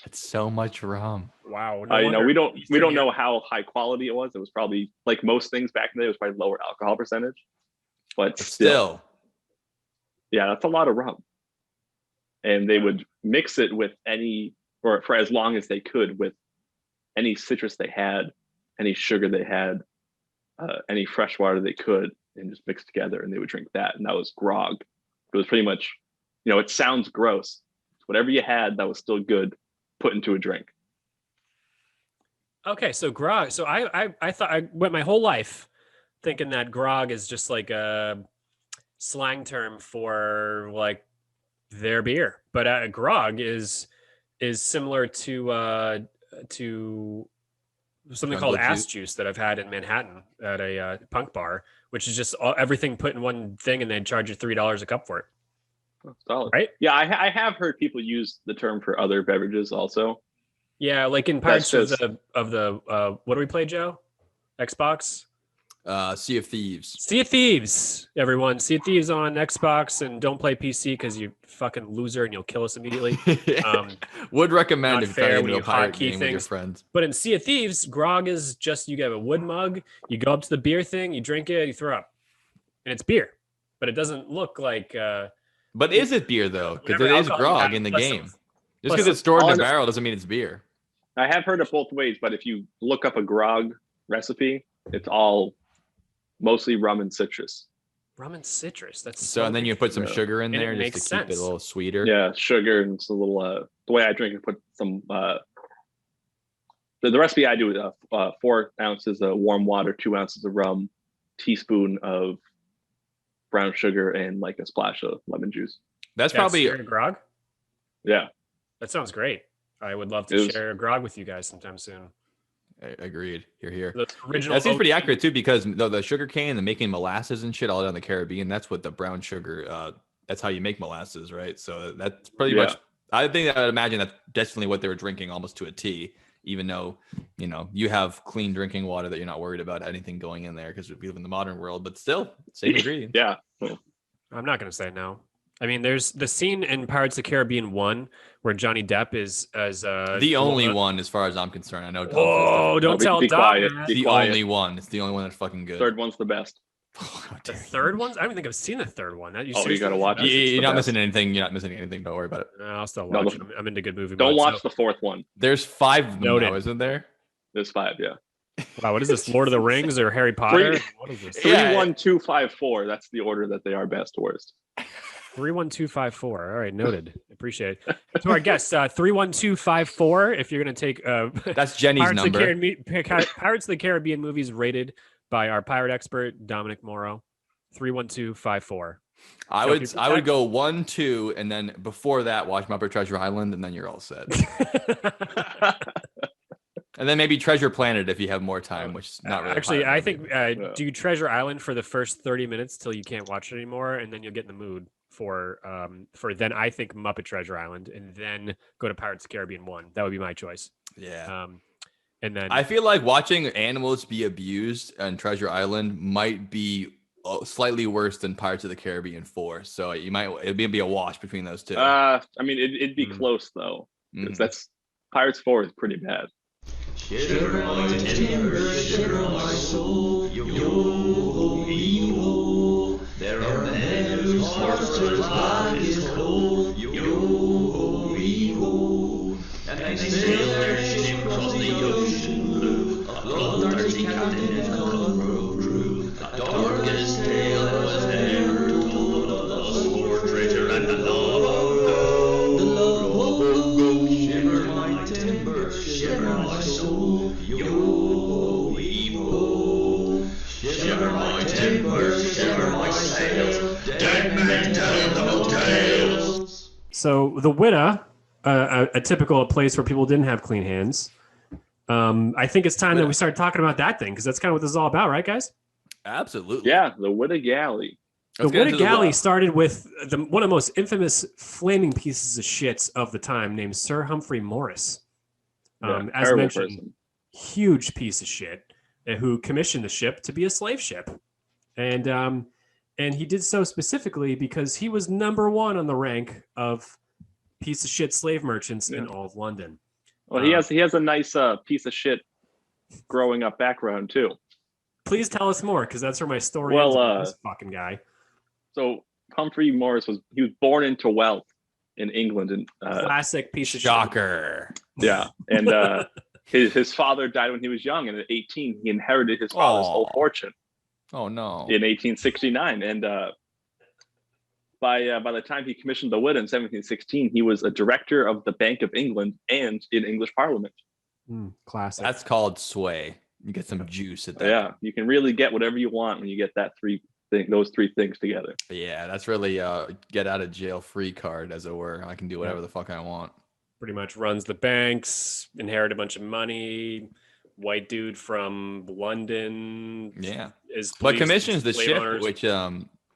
That's so much rum. Wow. We don't know how high quality it was. It was probably, like most things back in the day, it was probably lower alcohol percentage. But But still, still, yeah, that's a lot of rum. And they would mix it with or for as long as they could, with any citrus they had, any sugar they had, any fresh water they could, and just mix together, and they would drink that. And that was grog. It was pretty much, it sounds gross. Whatever you had that was still good, put into a drink. Okay, so grog. So I thought I went my whole life thinking that grog is just like a slang term for like their beer, but grog is similar to something called Jungle ass juice that I've had in Manhattan at a punk bar, which is just everything put in one thing, and they charge you $3 a cup for it. Solid. Right? Yeah, I have heard people use the term for other beverages also. Yeah, like in parts That's of the what do we play, Joe? Xbox? Sea of Thieves. Sea of Thieves, everyone. Sea of Thieves on Xbox, and don't play PC because you fucking loser and you'll kill us immediately. Would recommend not if you're fair trying when to do a you pirate hotkey game with your things. friends. But in Sea of Thieves, grog is just you get a wood mug, you go up to the beer thing, you drink it, you throw up, and it's beer, but it doesn't look like. But is it beer though? Because Whatever it is alcohol you grog have, in the plus game. some- Just plus because some- it's stored in all a I know- barrel doesn't mean it's beer. I have heard it both ways, but if you look up a grog recipe, it's all mostly rum and citrus. Rum and citrus. That's So and then you put some Yeah. sugar in And it there just makes to keep it a sense. little sweeter. Yeah, sugar and it's a little. The way I drink it, put some. The recipe I do is 4 ounces of warm water, 2 ounces of rum, teaspoon of brown sugar, and like a splash of lemon juice. That's That's probably your grog. Yeah, That sounds great. I would love to It was- share a grog with you guys sometime soon. agreed. You're here. The original. That seems pretty OG. accurate too, because the sugar cane and making molasses and shit all down the Caribbean, that's what the brown sugar. That's how you make molasses, right? So that's pretty Yeah. much. I think I would imagine that's definitely what they were drinking almost to a T. Even though you have clean drinking water that you're not worried about anything going in there because we live in the modern world, but still same ingredients. yeah. I'm not going to say no. I mean, there's the scene in Pirates of the Caribbean 1 where Johnny Depp is as The only one, as far as I'm concerned. I know. Tom Whoa! says Don't be- tell be Doc, quiet. man. Be the quiet. only one. It's the only one that's fucking good. Third one's the best. How The dare you. third one? I don't even think I've seen the third one. That, You seriously gotta think watch that's- it. It's You're the not best. missing anything. You're not missing anything. Don't worry about it. No, I'll still No, watch the- it. I'm into good movie. Don't mode, watch so- the fourth one. There's 5 of them Noted. now, isn't there? There's 5. Yeah. Wow, what is this? Lord of the Rings or Harry Potter? What is this? 3-1-2-5-4. That's the order that they are best to worst. 31254. All right, noted. Appreciate it. To our guests, 31254. If you're going to take That's Jenny's Pirates of, the number. Pirates of the Caribbean movies rated by our pirate expert Dominic Morrow, 31254. I Tell would people I would that. go 1, 2, and then before that, watch Muppet Treasure Island, and then you're all set. And then maybe Treasure Planet if you have more time, which is not really. a Actually, pirate I movie. think do Treasure Island for the first 30 minutes till you can't watch it anymore, and then you'll get in the mood for then I think Muppet Treasure Island, and then go to Pirates of the Caribbean 1. That would be my choice. Yeah. And then I feel like watching animals be abused on Treasure Island might be a slightly worse than Pirates of the Caribbean 4. So it'd be a wash between those two. I mean, it'd be close though, because that's Pirates 4 is pretty bad. Shiver my timbers, shiver my soul, yo-ho-ee-ho. There are men whose hearts are black as coal, yo-ho-ee-ho. And they sail their ship across the ocean blue, a bloodthirsty captain and cutthroat crew. The darkest tale that was ever told of the sword treasure and the love of gold. The love of gold. Shiver my timbers, shiver my soul, yo-ho-ee-ho. Shiver my timbers, shiver my sails, dead men tell no tales. So the Whydah, a typical place where people didn't have clean hands. I think it's time that we start talking about that thing, because that's kind of what this is all about, right, guys? Absolutely. Yeah, the Whydah Galley. The Whydah Galley started with one of the most infamous flaming pieces of shit of the time, named Sir Humphrey Morris. As mentioned, huge piece of shit who commissioned the ship to be a slave ship, and he did so specifically because he was number one on the rank of piece of shit slave merchants in all of London. Well, he has a nice piece of shit growing up background too. Please tell us more, because that's where my story ends with this fucking guy. So Humphrey Morris was born into wealth in England, and classic piece of shocker. Shit. Yeah, and his father died when he was young, and at 18 he inherited his father's whole fortune. Oh no! In 1869, and by the time he commissioned the Whydah in 1716, he was a director of the Bank of England and in English Parliament. Classic. That's called sway. You get some juice at that. Yeah, you can really get whatever you want when you get those three things together. Yeah, that's really get out of jail free card, as it were. I can do whatever the fuck I want. Pretty much runs the banks, inherit a bunch of money. White dude from London. Yeah, but commissions the ship, owners. which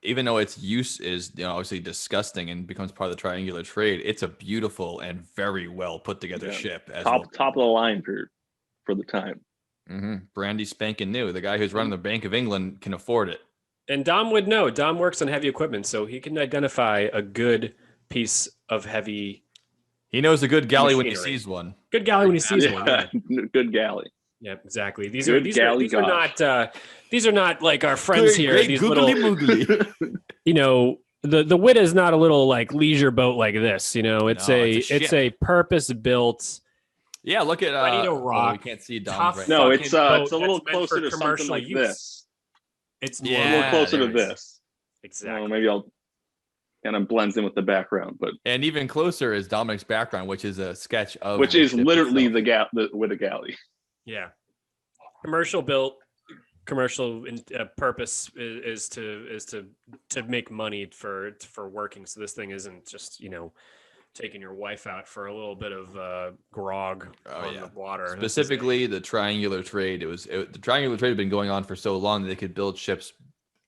even though its use is obviously disgusting and becomes part of the triangular trade, it's a beautiful and very well put together ship. Top of the line for the time. Brandy spanking new. The guy who's running the Bank of England can afford it. And Dom would know. Dom works on heavy equipment, so he can identify a good piece of heavy. He knows a good galley machinery. when he sees one. Good galley when he sees one. Yeah. Good galley. Yeah, exactly. These Good are not like our friends here. Great these googly little, moogly. The Whydah is not a little like leisure boat like this. It's a purpose built. Yeah, look at ready to rock. We can't see Dom. Tough Right No, now. it's a little closer to something like this. It's a little closer to this. Exactly. Well, maybe I'll kind of blends in with the background, but and even closer is Dominic's background, which is a sketch of which is literally the Whydah Galley. Yeah, commercial built. Commercial purpose is to make money for working. So this thing isn't just taking your wife out for a little bit of grog on the water. Specifically, the triangular trade. The triangular trade had been going on for so long that they could build ships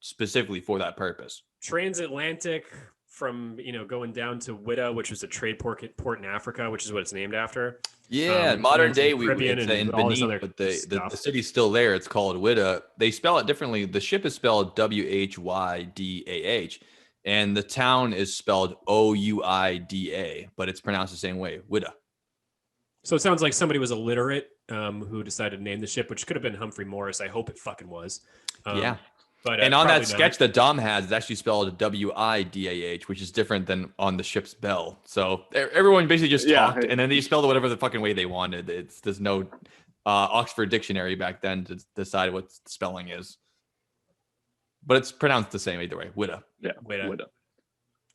specifically for that purpose. Transatlantic from going down to Whydah, which was a trade port in Africa, which is what it's named after. Yeah, modern day it's in Benin, but the city's still there. It's called Whydah. They spell it differently. The ship is spelled Whydah, and the town is spelled Ouida, but it's pronounced the same way, Whydah. So it sounds like somebody was illiterate who decided to name the ship, which could have been Humphrey Morris. I hope it fucking was. Yeah. But, and on that sketch that Dom has, it's actually spelled Widah, which is different than on the ship's bell. So everyone basically just talked, and then they spelled it whatever the fucking way they wanted. There's no Oxford dictionary back then to decide what spelling is. But it's pronounced the same either way. Whydah. Yeah, Whydah.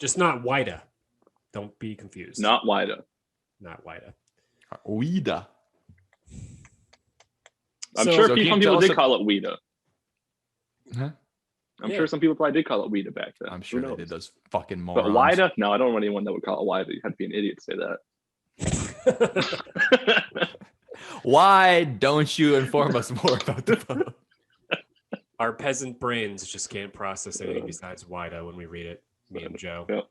Just not Whydah. Don't be confused. Not Whydah. Not Whydah. Whydah. I'm sure some people did call it Whydah. Huh? I'm sure some people probably did call it Whydah back then. I'm sure they did, those fucking morons. But Whydah? No, I don't know anyone that would call it Whydah. You have to be an idiot to say that. Why don't you inform us more about the boat? Our peasant brains just can't process anything besides Whydah when we read it. Me and Joe. Yep.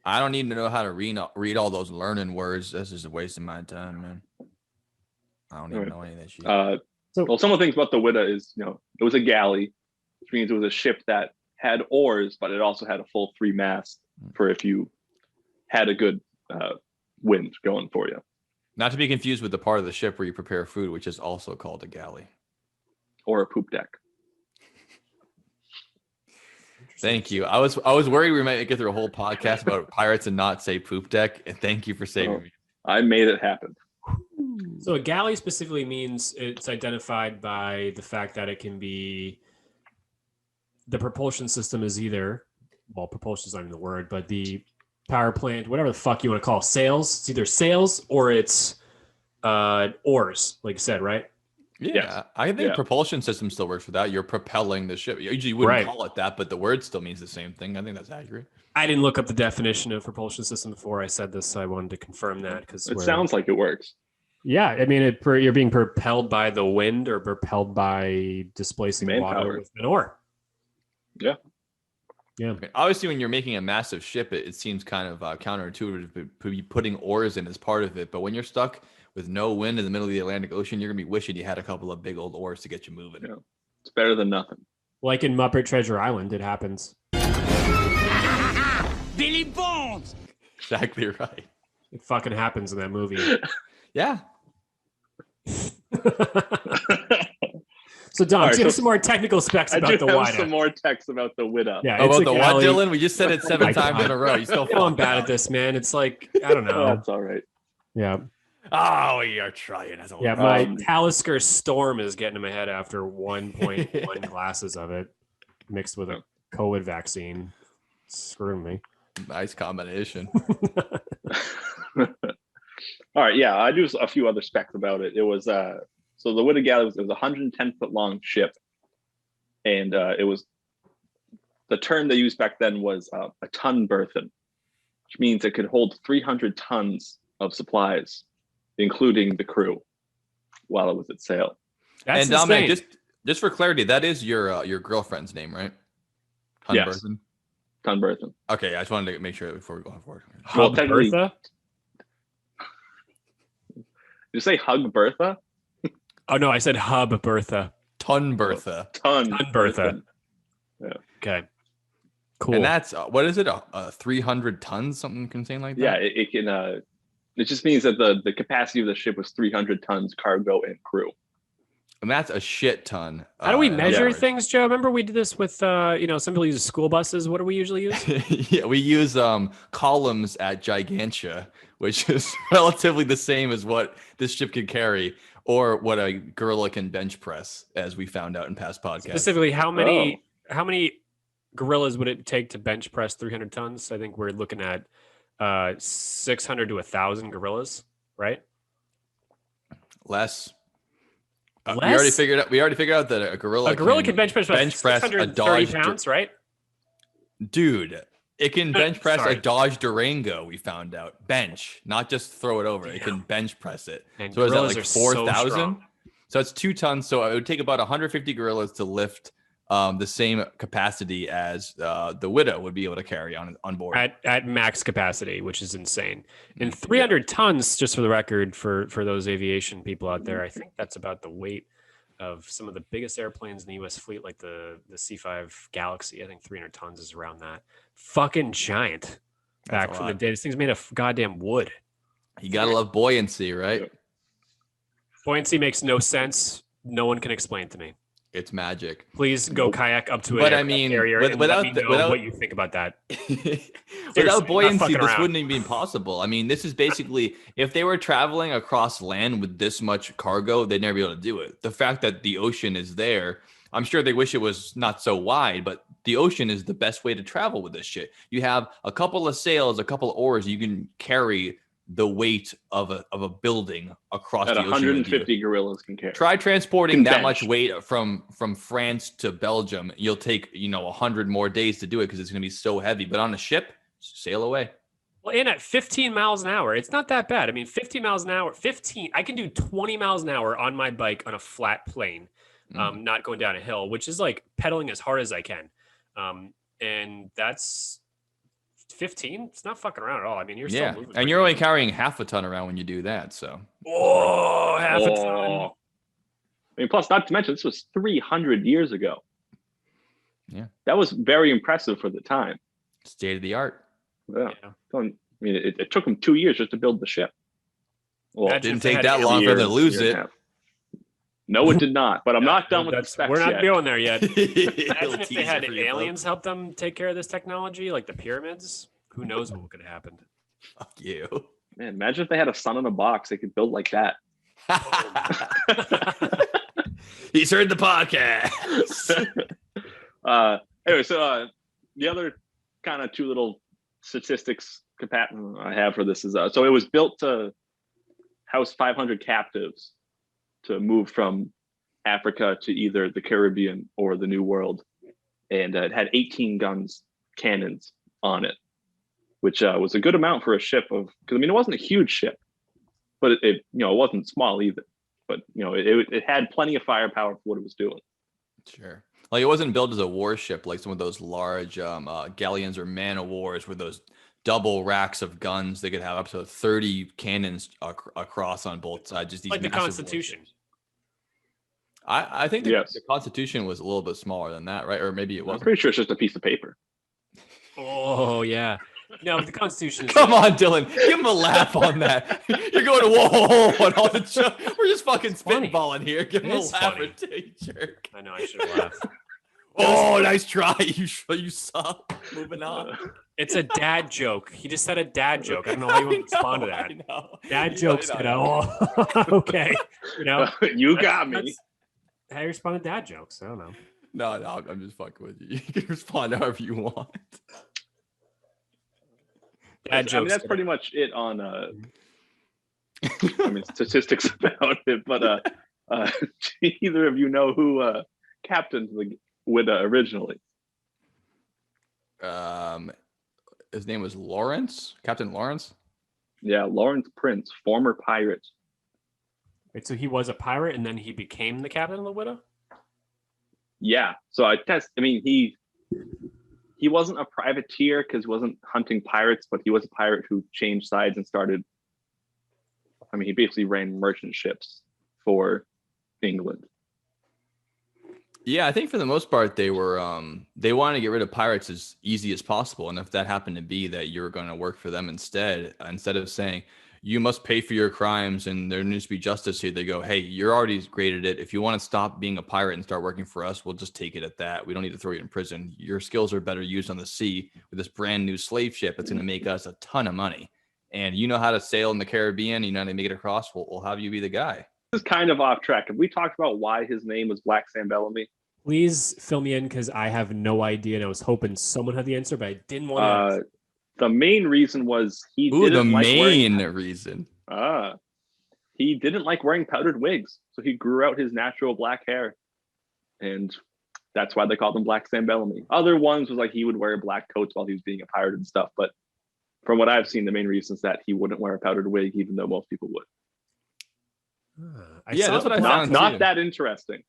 I don't need to know how to read all those learning words. This is a waste of my time, man. I don't even know any of that shit. Well, some of the things about the Whydah is, it was a galley. which means it was a ship that had oars, but it also had a full 3 masts for if you had a good wind going for you. Not to be confused with the part of the ship where you prepare food, which is also called a galley. Or a poop deck. Thank you. I was worried we might get through a whole podcast about pirates and not say poop deck, and thank you for saving me. I made it happen. So a galley specifically means it's identified by the fact that it can be, the propulsion system is either, well, propulsion is not even the word, but the power plant, whatever the fuck you want to call it, sails. It's either sails or it's oars, like you said, right? Yeah, Yes. I think Yeah. propulsion system still works for that. You're propelling the ship. You usually wouldn't call it that, but the word still means the same thing. I think that's accurate. I didn't look up the definition of propulsion system before I said this, so I wanted to confirm that because It sounds like it works. Yeah, I mean, you're being propelled by the wind or propelled by displacing water Manpower. with an oar. Yeah. Yeah. I mean, obviously, when you're making a massive ship, it seems kind of counterintuitive to be putting oars in as part of it. But when you're stuck with no wind in the middle of the Atlantic Ocean, you're going to be wishing you had a couple of big old oars to get you moving. Yeah. It's better than nothing. Like in Muppet Treasure Island, it happens. Billy Bones! Exactly right. It fucking happens in that movie. Yeah. So, Dom, All right, give so us some more technical specs I about do the have Whydah. some more text about the Whydah. Yeah, it's About a the what, galley. Dylan? We just said it 7 my times God. in a row. You still You know I'm bad at this, man. It's like, I don't Oh, know. that's all right. Yeah. Oh, you're trying as always. Yeah, my Um, Talisker Storm is getting in my head after 1.1 glasses of it mixed with a COVID vaccine. Screw me. Nice combination. All right, yeah, I do a few other specs about it. It was so the Whydah galley was a 110-foot long ship, and it was, the term they used back then was a ton berthen, which means it could hold 300 tons of supplies, including the crew, while it was at sail. That's And Dominic, insane. just for clarity, that is your girlfriend's name, right? Yes. Hunberthen? Ton berthen. Okay, I just wanted to make sure before we go forward. Well, Hub technically- Bertha? Did you say hug Bertha? Oh, no, I said Hub Bertha. Ton Bertha. Ton Bertha. berthen. Okay. Cool. And that's, what is it? 300 tons, something insane like that? Yeah, it can. It just means that the capacity of the ship was 300 tons cargo and crew. And that's a shit ton. How do we measure yeah. things, Joe? Remember we did this with, some people use school buses. What do we usually use? Yeah, we use columns at Gigantia, which is relatively the same as what this ship can carry, or what a gorilla can bench press, as we found out in past podcasts. Specifically, how many gorillas would it take to bench press 300 tons? I think we're looking at 600 to 1,000 gorillas, right? Less. We Less? already figured out that a gorilla can bench press bench press a 630 Dodge pounds, right? Dude, it can bench press Sorry. a Dodge Durango. We found out bench, not just throw it over. It can bench press it. And So is that gorillas like are so 4,000? strong. So it's 2 tons. So it would take about 150 gorillas to lift the same capacity as the Whydah would be able to carry on board. At max capacity, which is insane. And 300 tons, just for the record, for those aviation people out there, I think that's about the weight of some of the biggest airplanes in the U.S. fleet, like the C-5 Galaxy. I think 300 tons is around that. Fucking giant. Back a from the lot. day. This thing's made of goddamn wood. You gotta love buoyancy, right? Buoyancy makes no sense. No one can explain to me. It's magic. Please go kayak up to But an I mean, carrier and without let me know without- what you think about that. Without not buoyancy, fucking this around. wouldn't even be possible. I mean, this is basically, if they were traveling across land with this much cargo, they'd never be able to do it. The fact that the ocean is there, I'm sure they wish it was not so wide, but the ocean is the best way to travel with this shit. You have a couple of sails, a couple of oars, you can carry the weight of a building across That the ocean. with you. 150 gorillas can carry. Try transporting Can that bench. much weight from France to Belgium. You'll take 100 more days to do it because it's going to be so heavy. But on a ship, sail away. Well, and at 15 miles an hour, it's not that bad. I mean, 15 miles an hour, I can do 20 miles an hour on my bike on a flat plane, not going down a hill, which is like pedaling as hard as I can. And that's 15. It's not fucking around at all. I mean, you're still moving. And you're only carrying half a ton around when you do that. So Oh, half a ton. I mean, plus, not to mention, this was 300 years ago. That was very impressive for the time. State of the art. Yeah. I mean, it took them 2 years just to build the ship. Well, It didn't take that long for them to lose it. No, it did not. But I'm not done with the specs We're not yet. going there yet. Imagine Little if they teaser had for you, aliens help them take care of this technology, like the pyramids. Who knows what could have happened? Fuck you. Man, imagine if they had a sun in a box they could build like that. He's heard the podcast. Anyway, so the other kind of two little statistics I have for this is so it was built to house 500 captives to move from Africa to either the Caribbean or the New World, and it had 18 cannons on it, which was a good amount for a ship of. Because I mean, it wasn't a huge ship, but it wasn't small either. But it had plenty of firepower for what it was doing. Sure. Like it wasn't built as a warship like some of those large galleons or man of wars with those double racks of guns. They could have up to 30 cannons across on both sides. Just these Like the Constitution. warships. I think Yes. the Constitution was a little bit smaller than that, right? Or maybe it I'm wasn't. pretty sure it's just a piece of paper. Oh yeah. No, but the Constitution. Come on, Dylan. Give him a laugh on that. You're going to whoa and all the we're just fucking funny. spitballing here. Give him a It's laugh funny. or take jerk. I know I should laugh. Oh, nice try. You suck. Moving on. It's a dad joke. He just said a dad joke. I don't know how you want to respond to that. I know. Dad jokes, okay. You got me. That's how you respond to dad jokes. I don't know. No, I'm just fucking with you. You can respond however you want. Dad jokes. That's pretty much it on statistics about it. But do either of you know who captained the Whydah originally? His name was Lawrence, Captain Lawrence. Yeah, Lawrence Prince, former pirate. Wait, so he was a pirate and then he became the captain of the Whydah? Yeah. So he wasn't a privateer because he wasn't hunting pirates, but he was a pirate who changed sides and started. I mean, he basically ran merchant ships for England. Yeah, I think for the most part they were they wanted to get rid of pirates as easy as possible, and if that happened to be that you're going to work for them instead of saying you must pay for your crimes and there needs to be justice here, they go, hey, you're already graded it. If you want to stop being a pirate and start working for us, we'll just take it at that. We don't need to throw you in prison. Your skills are better used on the sea with this brand new slave ship that's going to make us a ton of money. And you know how to sail in the Caribbean, you know how to make it across, we'll have you be the guy. This is kind of off track. Have we talked about why his name was Black Sam Bellamy? Please fill me in because I have no idea, and I was hoping someone had the answer, but I didn't want to. The main reason was he didn't like reason. He didn't like wearing powdered wigs, so he grew out his natural black hair, and that's why they called him Black Sam Bellamy. Other ones was like he would wear black coats while he was being a pirate and stuff, but from what I've seen, the main reason is that he wouldn't wear a powdered wig, even though most people would. That's what I found. Not that interesting.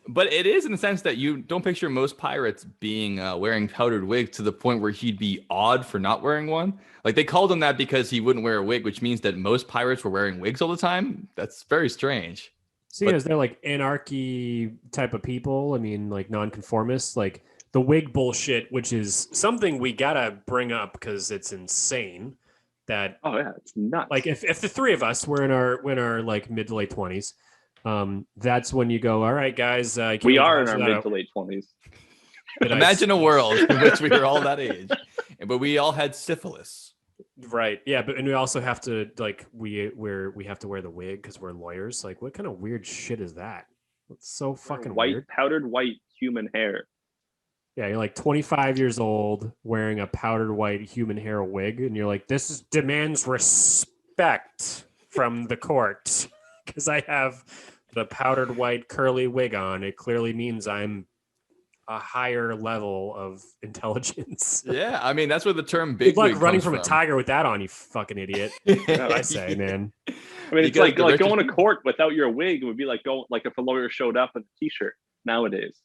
But it is in the sense that you don't picture most pirates being wearing powdered wigs to the point where he'd be odd for not wearing one. Like they called him that because he wouldn't wear a wig, which means that most pirates were wearing wigs all the time. That's very strange. So is there like anarchy type of people? I mean, like nonconformists, like the wig bullshit, which is something we gotta bring up because it's insane. That it's nuts. Like if the three of us were in our like mid to late 20s. That's when you go, all right, guys. We are in our mid to late 20s. Imagine a world in which we were all that age, but we all had syphilis. Right. Yeah. And we also have to we have to wear the wig because we're lawyers. Like, what kind of weird shit is that? It's so fucking weird. Powdered white human hair. Yeah, you're like 25 years old wearing a powdered white human hair wig, and you're like, this demands respect from the court because I have the powdered white curly wig on. It clearly means I'm a higher level of intelligence. Yeah, I mean that's where the term big. Good luck running from a tiger with that on, you fucking idiot. That's what I say, man. I mean, it's like going to court without your wig. It would be like if a lawyer showed up in a t-shirt nowadays.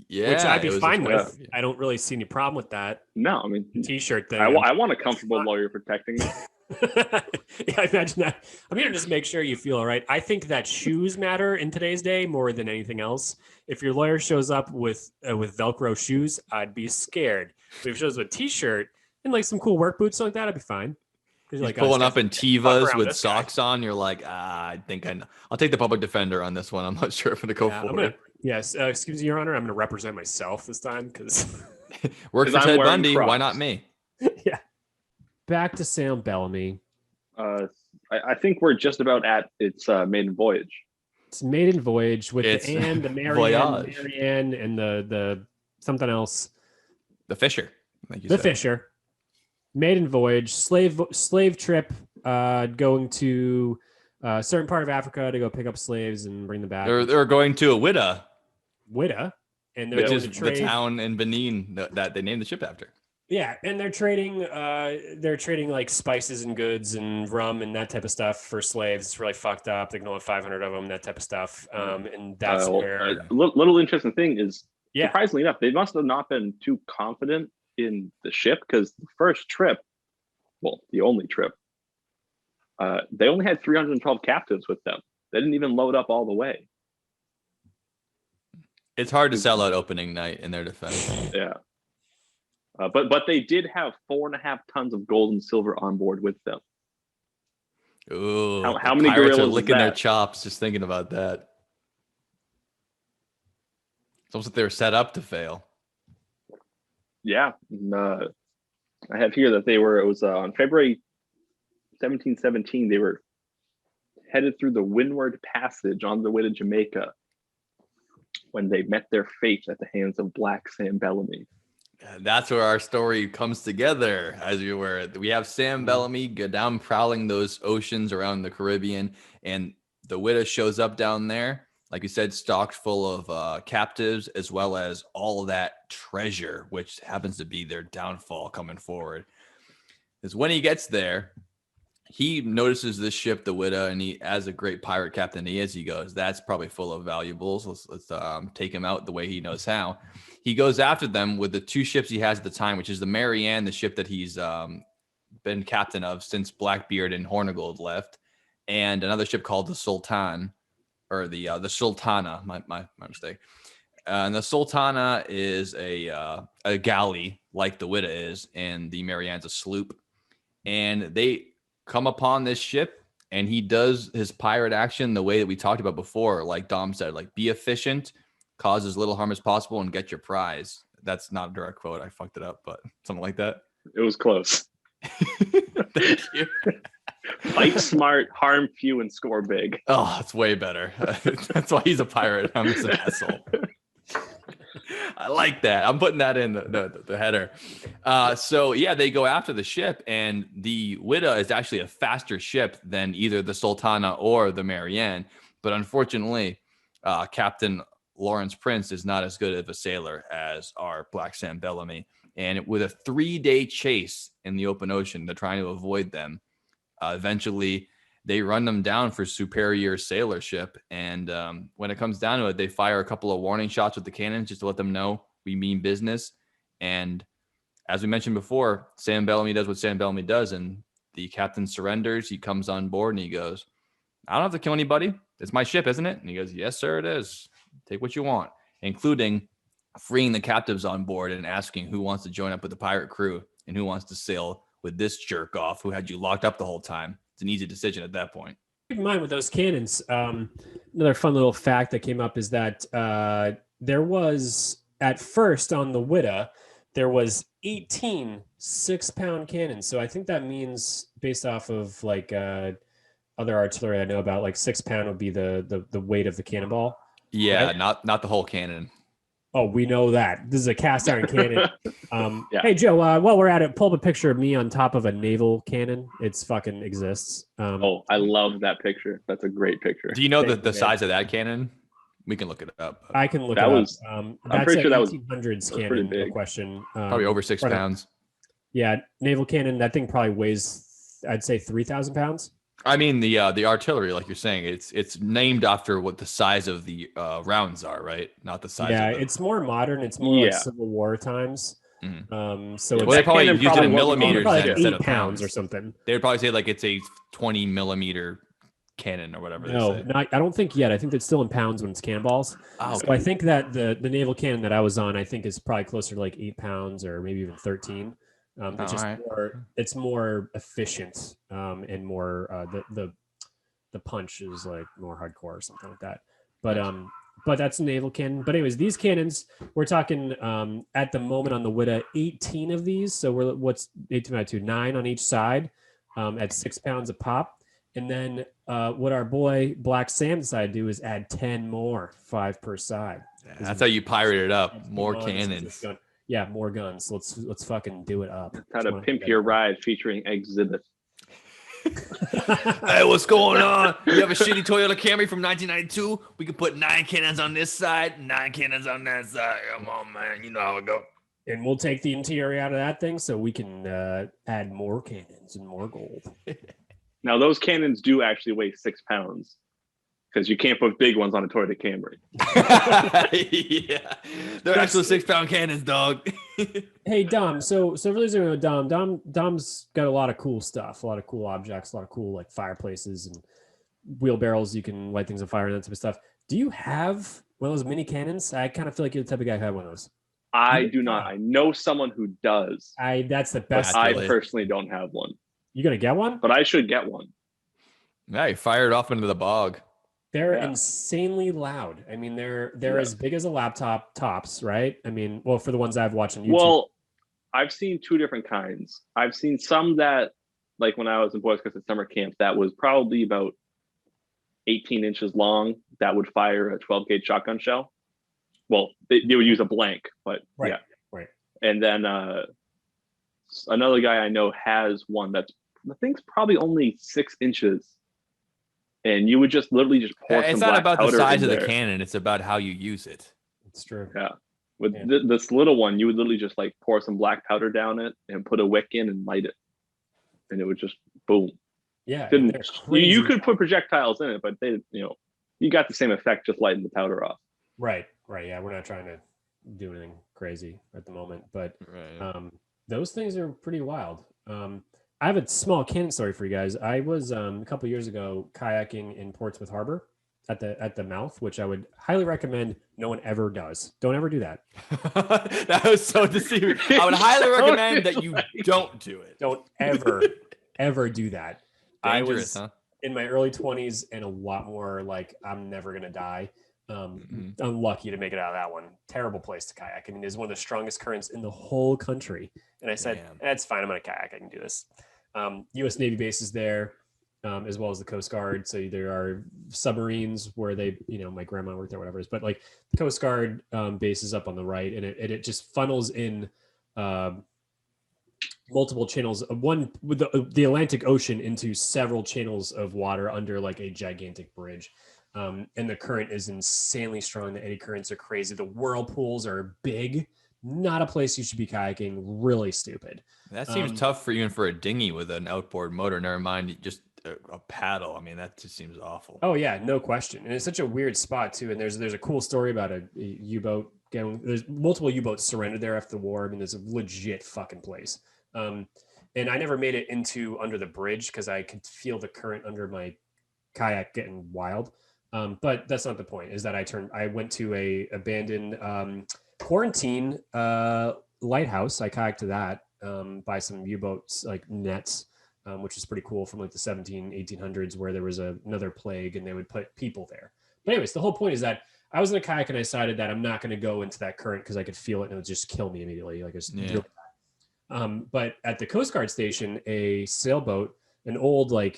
Yeah, which I'd be fine with. I don't really see any problem with that. No, I mean t-shirt thing. I want a comfortable lawyer protecting me. Yeah, I imagine that. I'm gonna just make sure you feel all right. I think that shoes matter in today's day more than anything else. If your lawyer shows up with Velcro shoes, I'd be scared. But if he shows up with a t-shirt and like some cool work boots like that, I'd be fine. 'Cause you're He's like, oh, this pulling guy's up in fuck Tivas around with this guy. socks on. You're like, I think I know. I'll take the public defender on this one. I'm not sure if I'm gonna go Yeah, for it. yes, excuse me, Your Honor. I'm gonna represent myself this time because Work 'Cause for I'm Ted wearing Bundy. Why not Crocs. me? yeah. Back to Sam Bellamy. I think we're just about at its maiden voyage. It's maiden voyage with It's the Anne, the voyage. Marianne, and the something else. The Fisher, like you The said. Fisher. Maiden voyage, slave trip, going to a certain part of Africa to go pick up slaves and bring them back. They're going to a Whydah, Whydah, and they're which going is to the trade. town in Benin that they named the ship after. Yeah, and they're trading. They're trading like spices and goods and rum and that type of stuff for slaves. It's really fucked up. They can only have 500 of them. That type of stuff. And that's where. A little interesting thing is, Yeah. surprisingly enough, they must have not been too confident in the ship because the first trip, well, the only trip, they only had 312 captives with them. They didn't even load up all the way. It's hard to sell out opening night in their defense. Yeah. But they did have 4.5 tons of gold and silver on board with them. Ooh, How the many pirates are gorillas is licking their that? chops just thinking about that. It's almost like they were set up to fail. Yeah. And, I have here that it was on February 1717, they were headed through the Windward Passage on their way to Jamaica when they met their fate at the hands of Black Sam Bellamy. That's where our story comes together. As you were, we have Sam Bellamy go down prowling those oceans around the Caribbean, and the Whydah shows up down there, like you said, stocked full of captives, as well as all that treasure, which happens to be their downfall coming forward. Because when he gets there, he notices this ship, the Whydah, and he, as a great pirate captain he is, he goes, "That's probably full of valuables. Let's take him out the way he knows how." He goes after them with the two ships he has at the time, which is the Marianne, the ship that he's been captain of since Blackbeard and Hornigold left, and another ship called the Sultan, or the Sultana. My mistake. And the Sultana is a galley like the Whydah is, and the Marianne's a sloop. And they come upon this ship, and he does his pirate action the way that we talked about before, like Dom said, like be efficient, cause as little harm as possible, and get your prize. That's not a direct quote. I fucked it up, but something like that. It was close. Thank you. Fight smart, harm few, and score big. Oh, it's way better. That's why he's a pirate. I'm just an asshole. I like that. I'm putting that in the header. So yeah, they go after the ship, and the Whydah is actually a faster ship than either the Sultana or the Marianne. But unfortunately, Captain Lawrence Prince is not as good of a sailor as our Black Sam Bellamy. And with a 3-day chase in the open ocean, they're trying to avoid them. Eventually, they run them down for superior sailorship. And when it comes down to it, they fire a couple of warning shots with the cannons just to let them know we mean business. And as we mentioned before, Sam Bellamy does what Sam Bellamy does. And the captain surrenders. He comes on board and he goes, "I don't have to kill anybody. It's my ship, isn't it?" And he goes, "Yes, sir, it is. Take what you want," including freeing the captives on board and asking who wants to join up with the pirate crew and who wants to sail with this jerk off who had you locked up the whole time. It's an easy decision at that point. Keep in mind with those cannons, another fun little fact that came up is that there was, at first on the Whydah, there was 18 6-pound cannons. So I think that means, based off of like other artillery I know about, like 6-pound would be the weight of the cannonball. Yeah, right? not the whole cannon. Oh, we know that. This is a cast iron cannon. Yeah. Hey, Joe, while we're at it, pull up a picture of me on top of a naval cannon. It's fucking exists. Oh, I love that picture. That's a great picture. Do you know Thank the you, size of that cannon? We can look it up. I can look That it was- up. I'm That's pretty a sure that was 1800s pretty cannon, no big. question. Probably over 6 right. pounds. Yeah, naval cannon. That thing probably weighs, I'd say, 3,000 pounds. I mean, the artillery, like you're saying, it's named after what the size of the rounds are, right? Not the size. Yeah, of the... it's more modern. It's more like Yeah. Civil War times. So Well, it's they probably cannon use it probably in wasn't millimeters probably then like instead 8 of pounds pounds or something. They would probably say like it's a 20 millimeter cannon or whatever No, they say. I don't think yet. I think it's still in pounds when it's cannonballs. Oh, So I think that the naval cannon that I was on, I think is probably closer to like 8 pounds or maybe even 13. It's just alright. it's more efficient and more the punch is like more hardcore or something like that. But that's a naval cannon. But anyways, these cannons, we're talking at the moment on the Whydah, 18 of these. So we're what's 18 by 2, 9 on each side at 6 pounds a pop. And then what our boy Black Sam decided to do is add 10 more, 5 per side. That's how you pirate it up. More cannons. Yeah, more guns. Let's fucking do it up. How to pimp your ride featuring Exhibit. Hey, what's going on? You have a shitty Toyota Camry from 1992? We can put 9 cannons on this side, 9 cannons on that side. Come on, man. You know how it go. And we'll take the interior out of that thing so we can add more cannons and more gold. Now, those cannons do actually weigh 6 pounds because you can't put big ones on a Toyota Camry. Yeah, they're actual 6-pound cannons, dog. Hey, Dom. So really, you know, Dom's got a lot of cool stuff, a lot of cool objects, a lot of cool like fireplaces and wheelbarrows. You can light things on fire and that type of stuff. Do you have one of those mini cannons? I kind of feel like you're the type of guy who had one of those. I do not. I know someone who does. That's the best. I personally don't have one. You gonna get one? But I should get one. Yeah, you fired off into the bog. They're insanely loud. I mean, they're as big as a laptop tops, right? I mean, well, for the ones I've watched on YouTube. Well, I've seen 2 different kinds. I've seen some that, like when I was in Boy Scouts at summer camp, that was probably about 18 inches long. That would fire a 12 gauge shotgun shell. Well, they would use a blank, but right. And then another guy I know has one that's I think probably only 6 inches. And you would just literally just pour It's some not black about the powder size in of the there. cannon. It's about how you use it. It's true. Yeah. With this little one, you would literally just like pour some black powder down it and put a wick in and light it. And it would just boom. Yeah. You could put projectiles in it, but you got the same effect just lighting the powder off. Right. Yeah. We're not trying to do anything crazy at the moment, but those things are pretty wild. I have a small cannon story for you guys. I was a couple of years ago kayaking in Portsmouth Harbor at the mouth, which I would highly recommend. No one ever does. Don't ever do that. That was so deceiving. I would highly recommend that you don't do it. Don't ever do that. Dangerous, I was in my early 20s and a lot more like I'm never gonna die. Unlucky to make it out of that one. Terrible place to kayak. I mean, it's one of the strongest currents in the whole country. And I said, that's fine. I'm gonna kayak. I can do this. U.S. Navy bases there, as well as the Coast Guard. So there are submarines where they, my grandma worked there, whatever it is. But like Coast Guard bases up on the right, and it just funnels in multiple channels. One with the Atlantic Ocean into several channels of water under like a gigantic bridge. And the current is insanely strong. The eddy currents are crazy. The whirlpools are big. Not a place you should be kayaking. Really stupid. That seems tough for even for a dinghy with an outboard motor. Never mind just a paddle. I mean, that just seems awful. Oh yeah, no question. And it's such a weird spot too. And there's a cool story about a U-boat. There's multiple U-boats surrendered there after the war. I mean, there's a legit fucking place. And I never made it into under the bridge because I could feel the current under my kayak getting wild. But that's not the point. Is that I went to a abandoned quarantine lighthouse. I kayaked to that by some U-boats like nets, which is pretty cool from like the 1800s where there was another plague and they would put people there. But anyways, the whole point is that I was in a kayak and I decided that I'm not going to go into that current because I could feel it and it would just kill me immediately. Like it's really bad. But at the Coast Guard station, a sailboat, an old early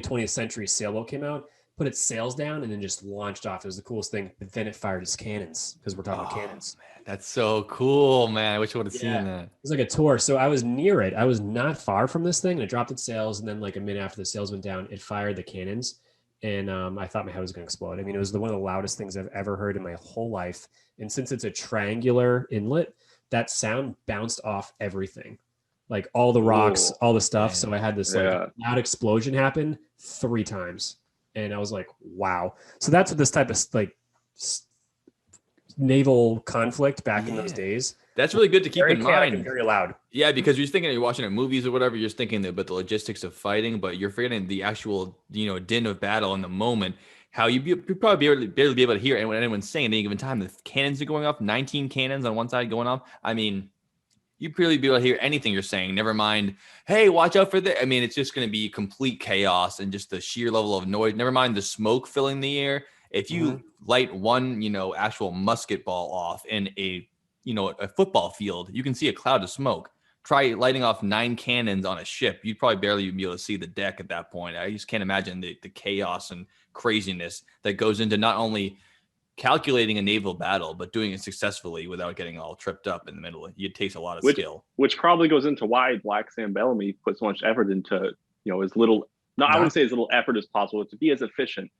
20th century sailboat came out, put its sails down, and then just launched off. It was the coolest thing. But then it fired its cannons because we're talking cannons. Man, that's so cool, man. I wish I would have seen that. It was like a tour. So I was near it. I was not far from this thing, and it dropped its sails. And then like a minute after the sails went down, it fired the cannons. And I thought my head was going to explode. I mean, it was one of the loudest things I've ever heard in my whole life. And since it's a triangular inlet, that sound bounced off everything. Like all the rocks, all the stuff. Man. So I had this loud explosion happen 3 times. And I was like, wow. So that's what this type of like naval conflict back in those days. That's really good to keep Very in chaotic mind. and very loud. Yeah, because you're thinking you're watching it movies or whatever, you're just thinking about the logistics of fighting, but you're forgetting the actual, din of battle in the moment. How you'd probably barely be able to hear what anyone's saying at any given time. The cannons are going off, 19 cannons on one side going off. I mean, you'd barely be able to hear anything you're saying. Never mind, hey, watch out for this. I mean, it's just going to be complete chaos and just the sheer level of noise. Never mind the smoke filling the air. If you light one, actual musket ball off in a football field, you can see a cloud of smoke. Try lighting off 9 cannons on a ship. You'd probably barely even be able to see the deck at that point. I just can't imagine the chaos and craziness that goes into not only calculating a naval battle, but doing it successfully without getting all tripped up in the middle. It takes a lot of skill. Which probably goes into why Black Sam Bellamy put so much effort into, as little, I wouldn't say as little effort as possible, to be as efficient.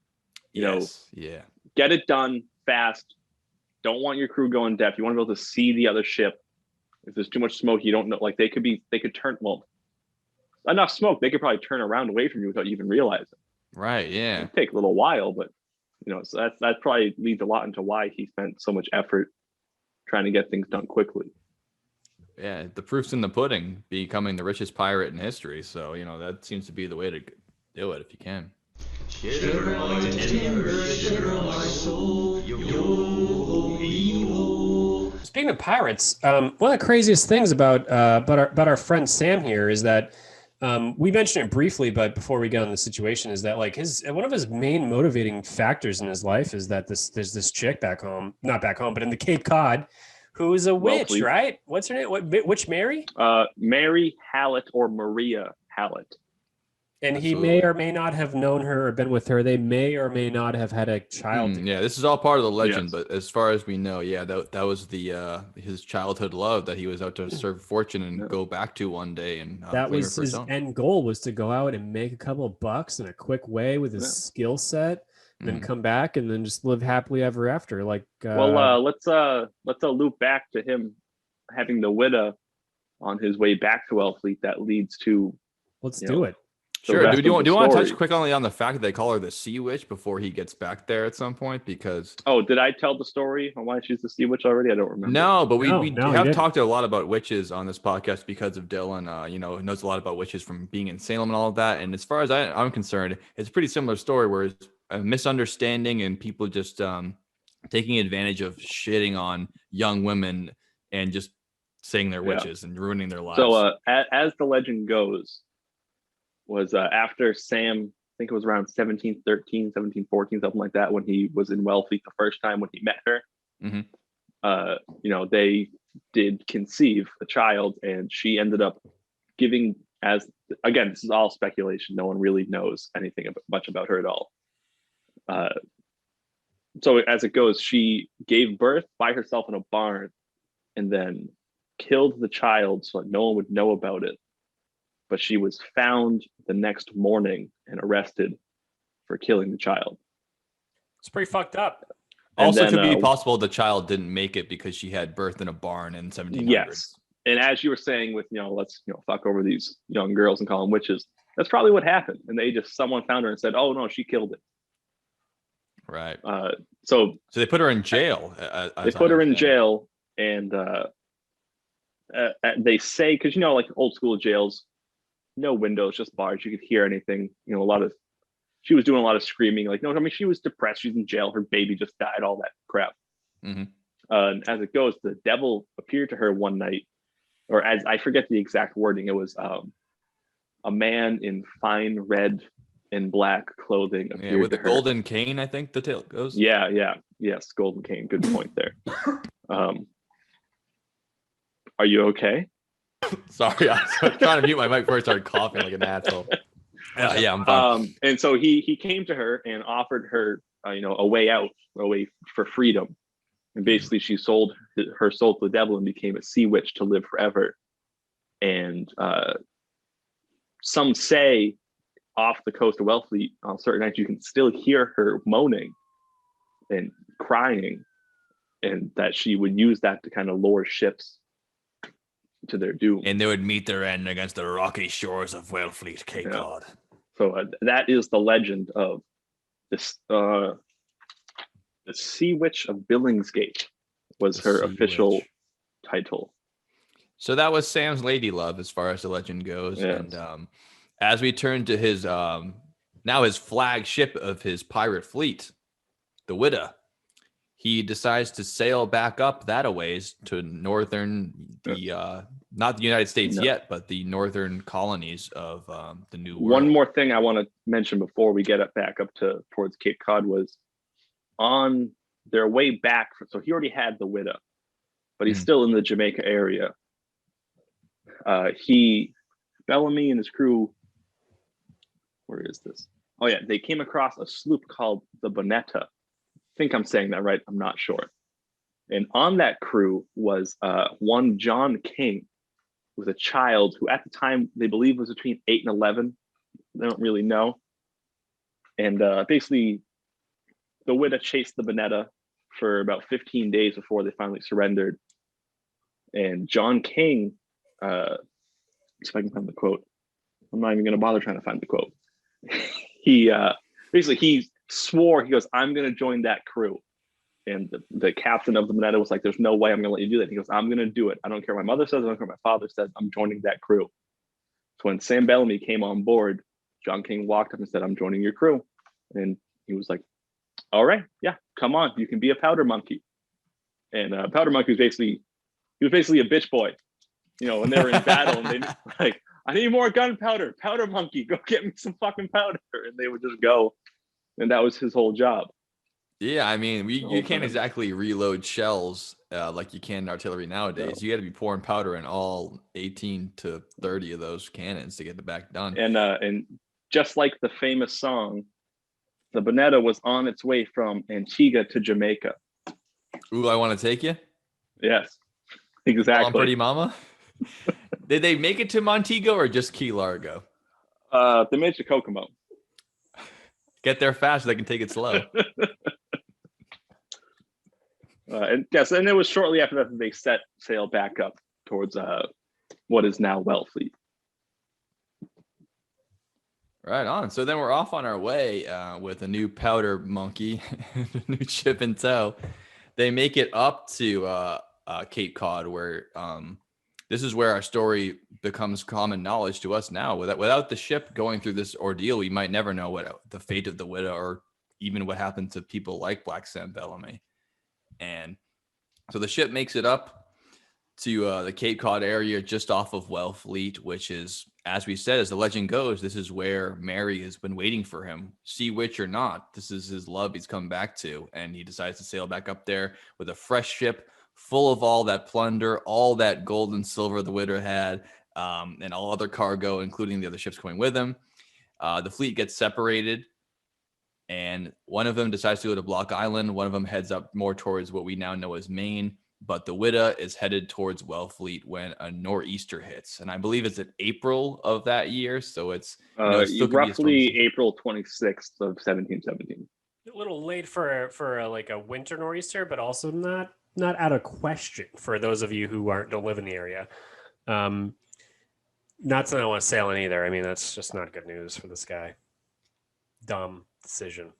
Get it done fast. Don't want your crew going deaf. You want to be able to see the other ship. If there's too much smoke, you don't know. Like they could turn. Well, enough smoke, they could probably turn around away from you without you even realizing. Right. Yeah. It'd take a little while, but so that probably leads a lot into why he spent so much effort trying to get things done quickly. Yeah, the proof's in the pudding. Becoming the richest pirate in history. So that seems to be the way to do it if you can. Shiver my timber, shiver my soul, yo-ho-ee-ho. Speaking of pirates, one of the craziest things about our friend Sam here is that we mentioned it briefly, but before we get on the situation, is that like one of his main motivating factors in his life is that there's this chick not back home, but in the Cape Cod, who is a witch, right? What's her name? Witch Mary? Mary Hallett or Maria Hallett. And Absolutely. He may or may not have known her or been with her. They may or may not have had a child. Yeah, this is all part of the legend, but as far as we know, that was his childhood love that he was out to serve fortune and go back to one day. And that was his end goal, was to go out and make a couple of bucks in a quick way with his skill set, and then come back and then just live happily ever after. Let's loop back to him having the Whydah on his way back to Wellfleet. That leads to do it. Sure. Do you want to touch quickly on the fact that they call her the Sea Witch before he gets back there at some point? Because did I tell the story on why she's the Sea Witch already? I don't remember. No, but we have talked a lot about witches on this podcast because of Dylan. Knows a lot about witches from being in Salem and all of that. And as far as I'm concerned, it's a pretty similar story where it's a misunderstanding and people just taking advantage of shitting on young women and just saying they're witches and ruining their lives. So as the legend goes, was after Sam, I think it was around 1713, 1714, something like that, when he was in Wellfleet the first time when he met her. They did conceive a child, and she ended up giving, again, this is all speculation. No one really knows anything much about her at all. So as it goes, she gave birth by herself in a barn and then killed the child so that no one would know about it. But she was found the next morning and arrested for killing the child. It's pretty fucked up. Also, could be possible the child didn't make it because she had birth in a barn in 1700s. Yes, and as you were saying with let's fuck over these young girls and call them witches. That's probably what happened, and someone found her and said, "Oh no, she killed it." Right. So they put her in jail. They put her in jail, and they say, because like old school jails. No windows, just bars. You could hear anything. She was doing a lot of screaming. She was depressed. She's in jail. Her baby just died. All that crap. And as it goes, the devil appeared to her one night, or as I forget the exact wording. It was a man in fine red and black clothing. Yeah, with a golden cane. I think the tale goes. Yes, golden cane. Good point there. Are you okay? Sorry, I was trying to mute my mic before I started coughing like an asshole. Yeah, I'm fine. And so he came to her and offered her, a way out, a way for freedom. And basically, she sold her soul to the devil and became a sea witch to live forever. And some say off the coast of Wellfleet on certain nights, you can still hear her moaning and crying, and that she would use that to kind of lure ships to their doom, and they would meet their end against the rocky shores of Wellfleet, Cape Cod. So that is the legend of this the Sea Witch of Billingsgate. was The her Sea official Witch. title. So that was Sam's lady love, as far as the legend goes. Yes. And as we turn to his now his flagship of his pirate fleet, the Whydah, he decides to sail back up that a ways to northern, not the United States No. yet, but the northern colonies of the New World. One more thing I want to mention before we get it back up towards Cape Cod was on their way back. So he already had the Whydah, but he's still in the Jamaica area. Bellamy and his crew, where is this? Oh yeah, they came across a sloop called the Bonetta. I think I'm saying that right. I'm not sure. And on that crew was one John King, who was a child who at the time they believe was between 8 and 11. They don't really know. And basically, the Whydah chased the Bonetta for about 15 days before they finally surrendered. And John King, if I can find the quote, I'm not even going to bother trying to find the quote. He swore, he goes, I'm going to join that crew. And the captain of the Bonetta was like, there's no way I'm going to let you do that. He goes, I'm going to do it. I don't care what my mother says. I don't care what my father says. I'm joining that crew. So when Sam Bellamy came on board, John King walked up and said, I'm joining your crew. And he was like, all right, yeah, come on. You can be a powder monkey. And powder monkey was basically a bitch boy. You know, when they were in battle and they like, I need more gunpowder, powder monkey, go get me some fucking powder. And they would just go. And that was his whole job. Yeah, I mean, you can't time. exactly reload shells like you can in artillery nowadays. No. You got to be pouring powder in all 18 to 30 of those cannons to get the back done. And just like the famous song, the Bonetta was on its way from Antigua to Jamaica. Ooh, I want to take you. Yes, exactly. Pretty mama. Did they make it to Montego or just Key Largo? They made it to Kokomo. Get there fast so they can take it slow. And it was shortly after that they set sail back up towards what is now Wellfleet. Right on. So then we're off on our way with a new powder monkey, a new ship in tow. They make it up to Cape Cod, where this is where our story becomes common knowledge to us now. Without the ship going through this ordeal, we might never know what the fate of the Whydah or even what happened to people like Black Sam Bellamy. And so the ship makes it up to the Cape Cod area just off of Wellfleet, which is, as we said, as the legend goes, this is where Mary has been waiting for him. Sea Witch or not, this is his love he's come back to. And he decides to sail back up there with a fresh ship full of all that plunder, all that gold and silver the Whydah had, and all other cargo, including the other ships going with him. The fleet gets separated, and one of them decides to go to Block Island. One of them heads up more towards what we now know as Maine. But the Whydah is headed towards Wellfleet when a nor'easter hits. And I believe it's in April of that year. So it's, roughly April 26th of 1717. A little late for like a winter nor'easter, but also not out of question for those of you who don't live in the area. Not that I want to sail in either. I mean, that's just not good news for this guy. Dumb decision.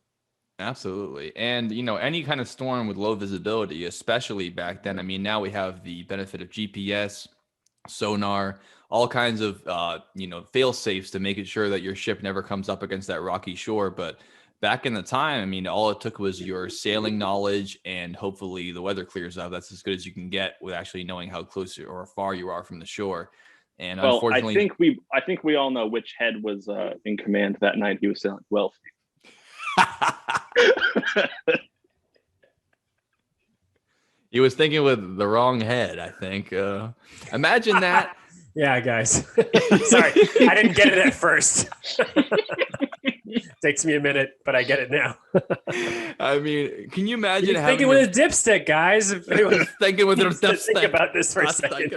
Absolutely. And, any kind of storm with low visibility, especially back then. I mean, now we have the benefit of GPS, sonar, all kinds of, fail safes to make it sure that your ship never comes up against that rocky shore. But back in the time, I mean, all it took was your sailing knowledge, and hopefully the weather clears up. That's as good as you can get with actually knowing how close or far you are from the shore. And unfortunately, I think we all know which head was in command that night. He was sailing Wellfleet. He was thinking with the wrong head, I think. Imagine that. Yeah, guys. Sorry, I didn't get it at first. Takes me a minute, but I get it now. I mean, can you imagine You're thinking with a dipstick, guys? If anyone thinking with a dipstick. Think about this for a second.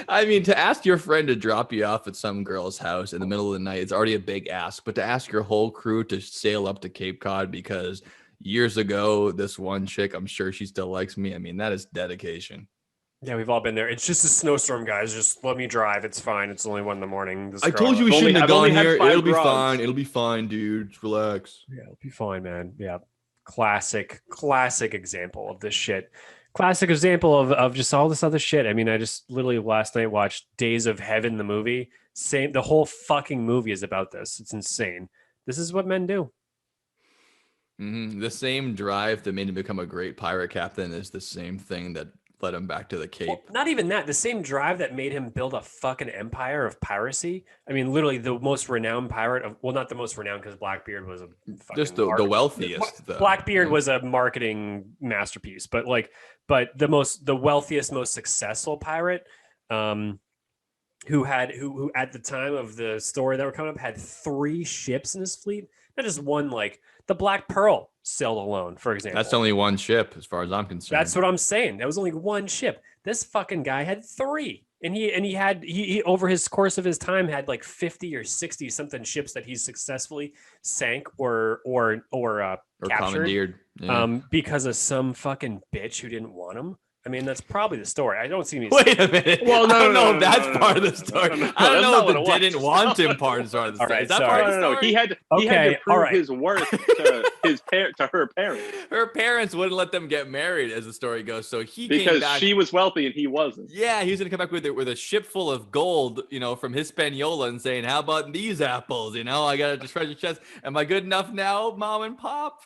I mean, to ask your friend to drop you off at some girl's house in the middle of the night, it's already a big ask. But to ask your whole crew to sail up to Cape Cod because years ago, this one chick, I'm sure she still likes me. I mean, that is dedication. Yeah, we've all been there. It's just a snowstorm, guys. Just let me drive. It's fine. It's only 1 a.m. I told you we shouldn't have gone here. It'll be drugs. fine. It'll be fine, dude. Just relax. Yeah, it'll be fine, man. Yeah. classic example of this shit. Classic example of just all this other shit. I mean, I just literally last night watched Days of Heaven, the movie. The whole fucking movie is about this. It's insane. This is what men do. The same drive that made him become a great pirate captain is the same thing that led him back to the Cape. Well, not even that. The same drive that made him build a fucking empire of piracy. I mean, literally the most renowned pirate of, well, not the most renowned because Blackbeard was a fucking just the wealthiest. Blackbeard was a marketing masterpiece, but the wealthiest, most successful pirate, who at the time of the story that were coming up had 3 ships in his fleet, not just one. Like the Black Pearl sailed alone, for example. That's only one ship, as far as I'm concerned. That's what I'm saying. That was only one ship. This fucking guy had 3, and he over his course of his time had like 50 or 60 something ships that he successfully sank or captured, commandeered, because of some fucking bitch who didn't want him. I mean, that's probably the story. I don't see me. Wait a minute. Well, I don't know if that's part of the story. I don't know if the didn't want him part of the story. All right, is that part of the story? No. He had to prove his worth to her parents. Her parents wouldn't let them get married, as the story goes. So he because came back. She was wealthy and he wasn't. Yeah, he was gonna come back with a ship full of gold, from Hispaniola, and saying, "How about these apples? I got a treasure chest. Am I good enough now, Mom and Pop?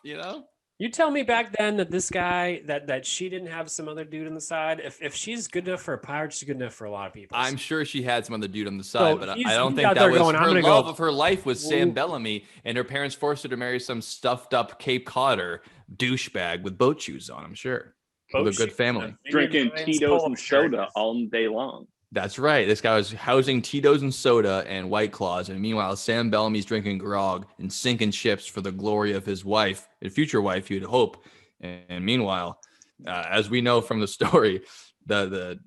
You tell me back then that this guy that she didn't have some other dude on the side. If she's good enough for a pirate, she's good enough for a lot of people. I'm sure she had some other dude on the side, but I don't think out that there was going, "I'm her gonna love go." of her life was Sam Bellamy, and her parents forced her to marry some stuffed up Cape Codder douchebag with boat shoes on. I'm sure with a good family, drinking Tito's and soda all day long. That's right. This guy was housing Tito's and soda and White Claws, and meanwhile, Sam Bellamy's drinking grog and sinking ships for the glory of his wife, and future wife, you'd hope. And meanwhile, as we know from the story, the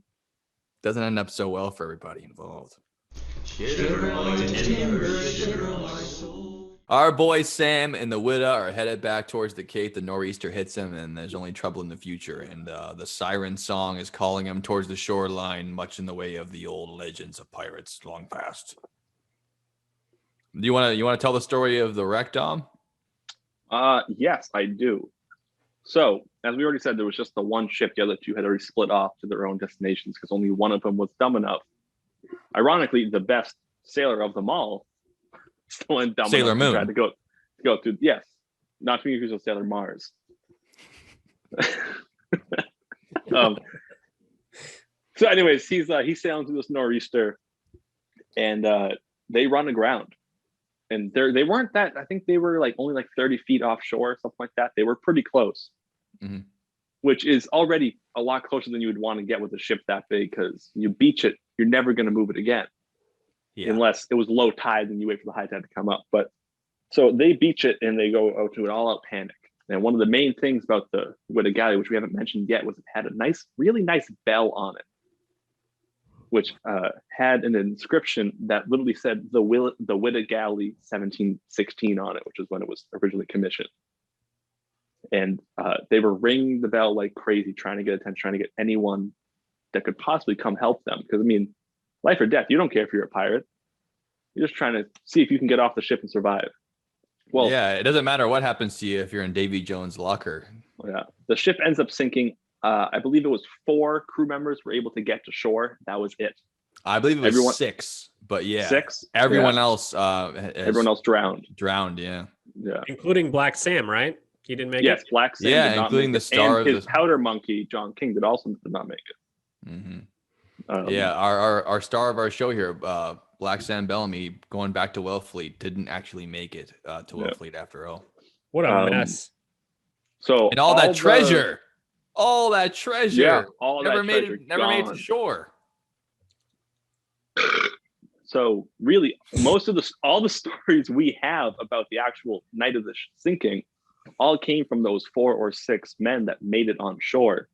doesn't end up so well for everybody involved. Our boy Sam and the Whydah are headed back towards the Cape. The nor'easter hits him, and there's only trouble in the future. And the siren song is calling him towards the shoreline, much in the way of the old legends of pirates long past. Do you want to tell the story of the wreck, Dom? Yes, I do. So, as we already said, there was just the one ship. The other 2 had already split off to their own destinations because only one of them was dumb enough. Ironically, the best sailor of them all still went dumb Sailor enough Moon. to try to go through. Yes, not to be confused with Sailor Mars. So, anyways, he's sailing through this nor'easter, and they run aground. And they weren't that. I think they were only 30 feet offshore, something like that. They were pretty close, which is already a lot closer than you would want to get with a ship that big. Because you beach it, you're never going to move it again, unless it was low tide and you wait for the high tide to come up. But so they beach it and they go out to an all-out panic. And one of the main things about the Whydah galley, which we haven't mentioned yet, was it had a really nice bell on it, which had an inscription that literally said the Whydah Galley 1716 on it, which is when it was originally commissioned. And they were ringing the bell like crazy, trying to get attention, trying to get anyone that could possibly come help them. Because, I mean, life or death, you don't care if you're a pirate. You're just trying to see if you can get off the ship and survive. Well, yeah, it doesn't matter what happens to you if you're in Davy Jones' locker. Yeah, the ship ends up sinking. I believe it was 4 crew members were able to get to shore. That was it. I believe it was 6, but yeah, 6. Everyone else, everyone else drowned. Drowned, yeah, including Black Sam, right? He didn't make it. Yes, Black Sam. Yeah, did not including make the star and of his the powder monkey, John King, did not make it. Yeah, our star of our show here, Black Sam Bellamy, going back to Wellfleet, didn't actually make it to Wellfleet after all. What a mess! So and all that treasure. All that treasure. Yeah, all never that made treasure it. Never made it gone. to shore. So really, most of all the stories we have about the actual night of the sinking, all came from those 4 or 6 men that made it on shore,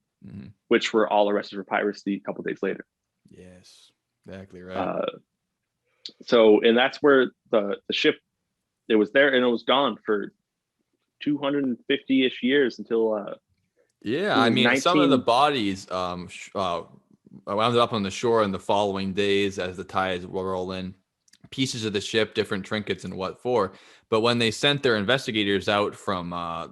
which were all arrested for piracy a couple days later. Yes, exactly right. And that's where the ship, it was there and it was gone for 250-ish years until. I mean, some of the bodies wound up on the shore in the following days as the tides roll in. pieces of the ship, different trinkets and what for. But when they sent their investigators out from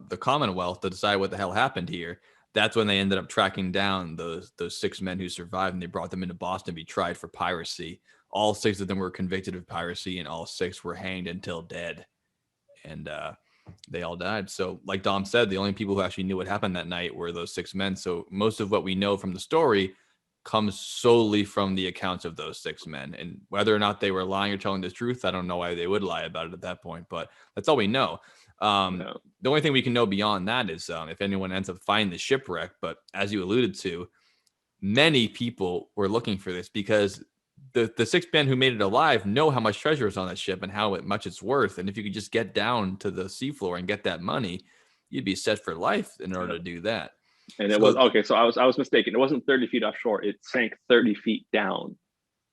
the Commonwealth to decide what the hell happened here, that's when they ended up tracking down those 6 men who survived, and they brought them into Boston to be tried for piracy. All 6 of them were convicted of piracy, and all 6 were hanged until dead. And they all died. So like Dom said, the only people who actually knew what happened that night were those 6 men. So most of what we know from the story comes solely from the accounts of those 6 men. And whether or not they were lying or telling the truth, I don't know why they would lie about it at that point, but that's all we know. The only thing we can know beyond that is if anyone ends up finding the shipwreck. But as you alluded to, many people were looking for this because the 6 men who made it alive know how much treasure is on that ship and how much it's worth. And if you could just get down to the seafloor and get that money, you'd be set for life in order to do that. And it was okay. So I was mistaken. It wasn't 30 feet offshore. It sank 30 feet down.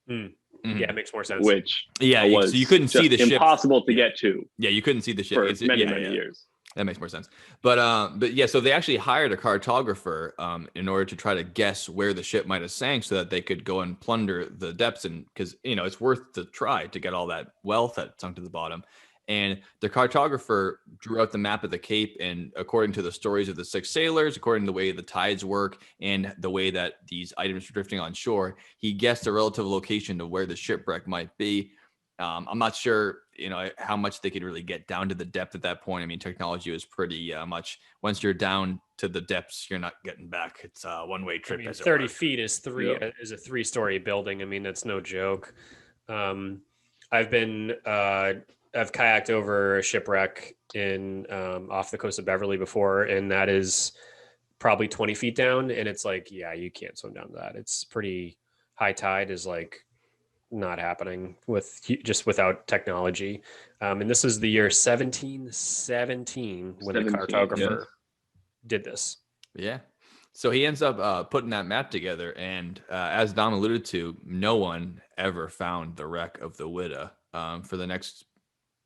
Yeah, it makes more sense. Which was so you couldn't see the ship. Impossible to get to. Yeah, you couldn't see the ship for many years. That makes more sense. But yeah, so they actually hired a cartographer in order to try to guess where the ship might have sank so that they could go and plunder the depths. And because, it's worth to try to get all that wealth that sunk to the bottom. And the cartographer drew out the map of the Cape, and according to the stories of the 6 sailors, according to the way the tides work and the way that these items are drifting on shore, he guessed a relative location of where the shipwreck might be. I'm not sure, how much they could really get down to the depth at that point. I mean, technology was pretty much, once you're down to the depths, you're not getting back. It's a one-way trip. I mean, 30 feet is a 3-story building. I mean, that's no joke. I've kayaked over a shipwreck in off the coast of Beverly before, and that is probably 20 feet down. And it's like, yeah, you can't swim down that. It's pretty high tide is like not happening without technology. And this is the year 1717 when the cartographer did this. Yeah. So he ends up putting that map together. And as Dom alluded to, no one ever found the wreck of the Whydah for the next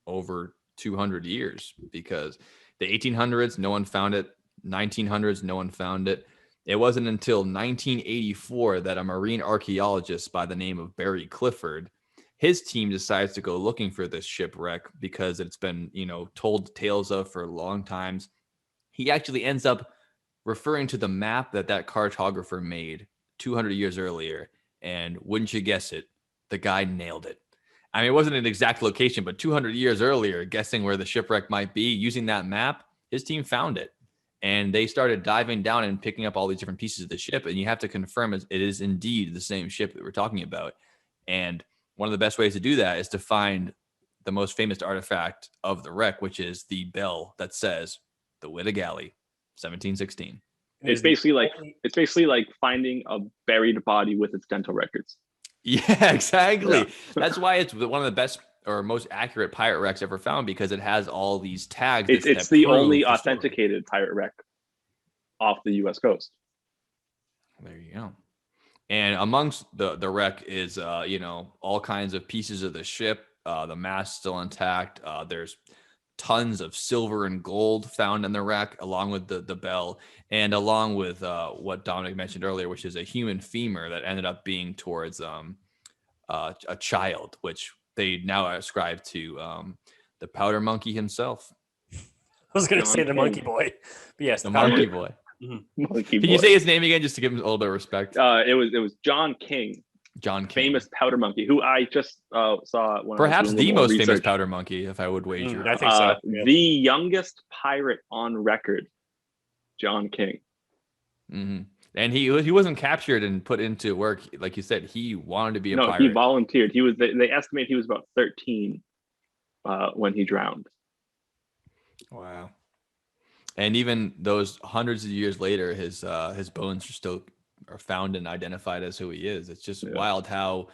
over 200 years, because the 1800s, no one found it. 1900s, no one found it. It wasn't until 1984 that a marine archaeologist by the name of Barry Clifford, his team decides to go looking for this shipwreck because it's been, told tales of for long times. He actually ends up referring to the map that cartographer made 200 years earlier. And wouldn't you guess it, the guy nailed it. I mean, it wasn't an exact location, but 200 years earlier, guessing where the shipwreck might be, using that map, his team found it. And they started diving down and picking up all these different pieces of the ship. And you have to confirm it is indeed the same ship that we're talking about. And one of the best ways to do that is to find the most famous artifact of the wreck, which is the bell that says the Whydah Galley, 1716. It's basically like finding a buried body with its dental records. Yeah, exactly. Yeah. That's why it's one of the best or most accurate pirate wrecks ever found, because it has all these tags. It's the only authenticated pirate wreck off the U.S. coast. There you go. And amongst the wreck is, all kinds of pieces of the ship. The mast still intact. There's tons of silver and gold found in the wreck, along with the bell, and along with what Dominic mentioned earlier, which is a human femur that ended up being towards a child, which they now ascribe to the powder monkey himself. I was going to say the monkey boy, but yes, the monkey boy. Mm-hmm. Can you say his name again, just to give him a little bit of respect? It was John King. John King, famous powder monkey, who I just saw. Perhaps the most famous powder monkey, if I would wager. I think so. Yeah. The youngest pirate on record, John King. Mm-hmm. And he wasn't captured and put into work, like you said. He wanted to be a pirate. No, he volunteered. He was. They estimate he was about 13 when he drowned. Wow. And even those hundreds of years later, his bones are found and identified as who he is. It's just wild how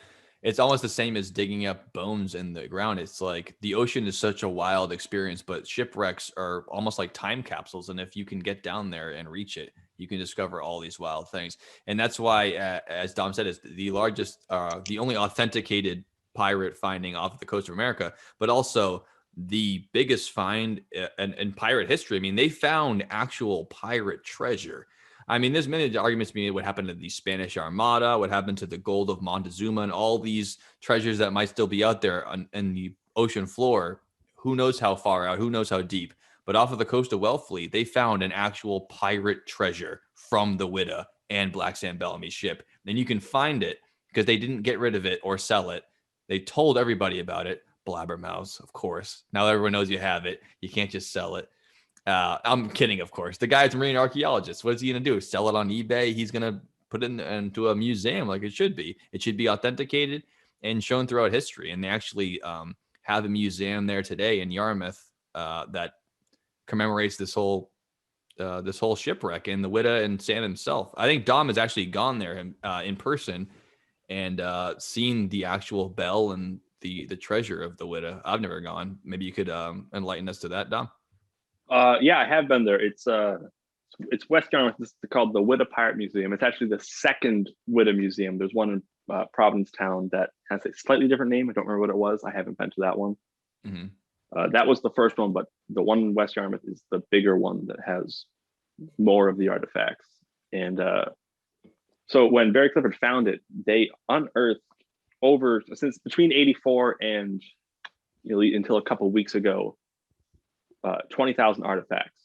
it's almost the same as digging up bones in the ground. It's like the ocean is such a wild experience, but shipwrecks are almost like time capsules. And if you can get down there and reach it, you can discover all these wild things. And that's why, as Dom said, it's the largest, the only authenticated pirate finding off the coast of America, but also the biggest find in pirate history. I mean, they found actual pirate treasure. I mean, there's many arguments being what happened to the Spanish Armada, what happened to the gold of Montezuma, and all these treasures that might still be out there in the ocean floor. Who knows how far out? Who knows how deep? But off of the coast of Wellfleet, they found an actual pirate treasure from the Whydah and Black Sam Bellamy's ship. And you can find it because they didn't get rid of it or sell it. They told everybody about it. Blabbermouths, of course. Now everyone knows you have it. You can't just sell it. I'm kidding, of course. The guy's a marine archaeologist. What is he going to do? Sell it on eBay? He's going to put it into a museum like it should be. It should be authenticated and shown throughout history. And they actually have a museum there today in Yarmouth that commemorates this whole shipwreck and the Whydah and Sam himself. I think Dom has actually gone there in person and seen the actual bell and the treasure of the Whydah. I've never gone. Maybe you could enlighten us to that, Dom. Yeah, I have been there. It's West Yarmouth. This is called the Whydah Pirate Museum. It's actually the second Whydah museum. There's one in Provincetown that has a slightly different name. I don't remember what it was. I haven't been to that one. Mm-hmm. That was the first one, but the one in West Yarmouth is the bigger one that has more of the artifacts. And so when Barry Clifford found it, they unearthed since between 84 and until a couple of weeks ago, 20,000 artifacts.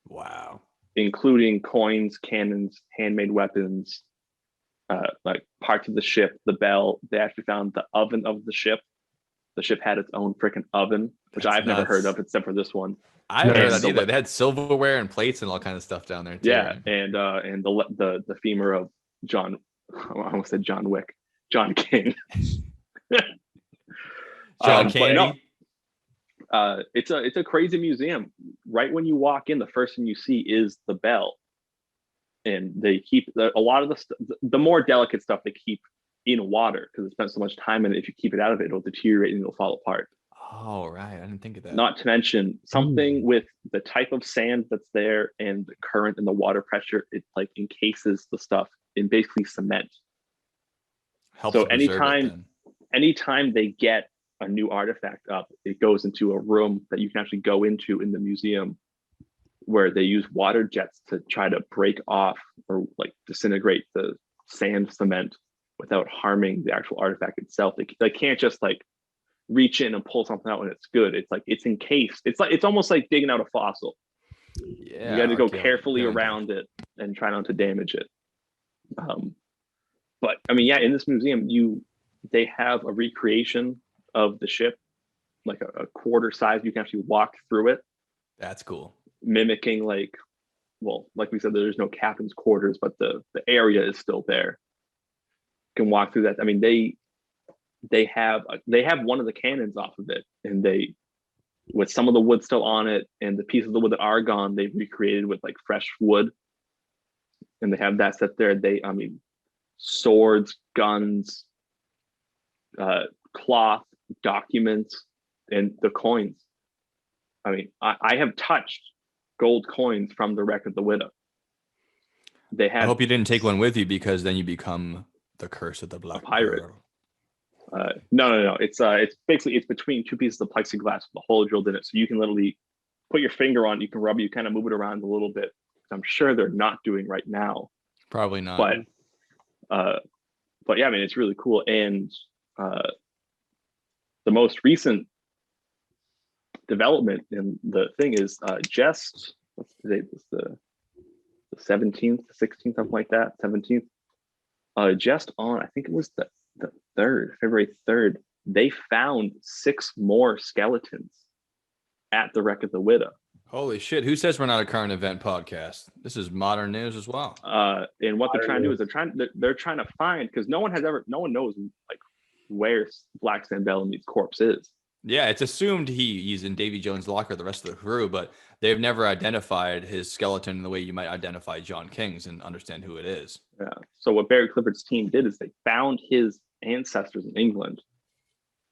Wow. Including coins, cannons, handmade weapons, like parts of the ship, the bell. They actually found the oven of the ship. The ship had its own freaking oven, which I've never heard of except for this one. I haven't heard that either. They had silverware and plates and all kinds of stuff down there too. Yeah, and the femur of John, I almost said John Wick, John King. John Candy. It's a crazy museum. Right when you walk in, the first thing you see is the bell, and they keep a lot of the more delicate stuff they keep in water because it spent so much time in it. If you keep it out of it, it'll deteriorate and it'll fall apart. Oh, right. I didn't think of that. Not to mention something with the type of sand that's there and the current and the water pressure, it like encases the stuff in basically cement. Helps so anytime they get a new artifact up, it goes into a room that you can actually go into in the museum where they use water jets to try to break off or like disintegrate the sand cement without harming the actual artifact itself. They can't just like reach in and pull something out when it's good. It's like it's encased. It's almost like digging out a fossil. Yeah, you got to go carefully around it and try not to damage it. But I mean, yeah, in this museum, they have a recreation of the ship, like a quarter size. You can actually walk through it. That's cool. Mimicking like we said, there's no captain's quarters, but the area is still there. You can walk through that. I mean, they have one of the cannons off of it, and they, with some of the wood still on it and the pieces of the wood that are gone, they've recreated with like fresh wood, and they have that set there. Swords, guns, cloth, documents, and the coins. I mean, I have touched gold coins from the wreck of the Whydah. I hope you didn't take one with you because then you become the curse of the Black Pirate. No. It's basically between two pieces of plexiglass with a hole drilled in it, so you can literally put your finger on it. You can rub it. You kind of move it around a little bit. I'm sure they're not doing right now. Probably not. But yeah, I mean, it's really cool. And the most recent development in the thing is just what's the date? It's the 17th, 16th, something like that. 17th. Just on, I think it was the 3rd, February 3rd, they found 6 more skeletons at the wreck of the Whydah. Holy shit! Who says we're not a current event podcast? This is modern news as well. And what they're trying to do is they're trying to find, because no one knows like where Black Sam Bellamy's corpse is. Yeah, it's assumed he's in Davy Jones' locker, the rest of the crew, but they've never identified his skeleton in the way you might identify John King's and understand who it is. Yeah. So what Barry Clifford's team did is they found his ancestors in England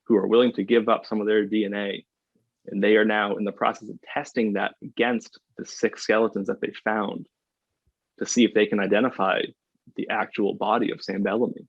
who are willing to give up some of their DNA. And they are now in the process of testing that against the 6 skeletons that they found to see if they can identify the actual body of Sam Bellamy.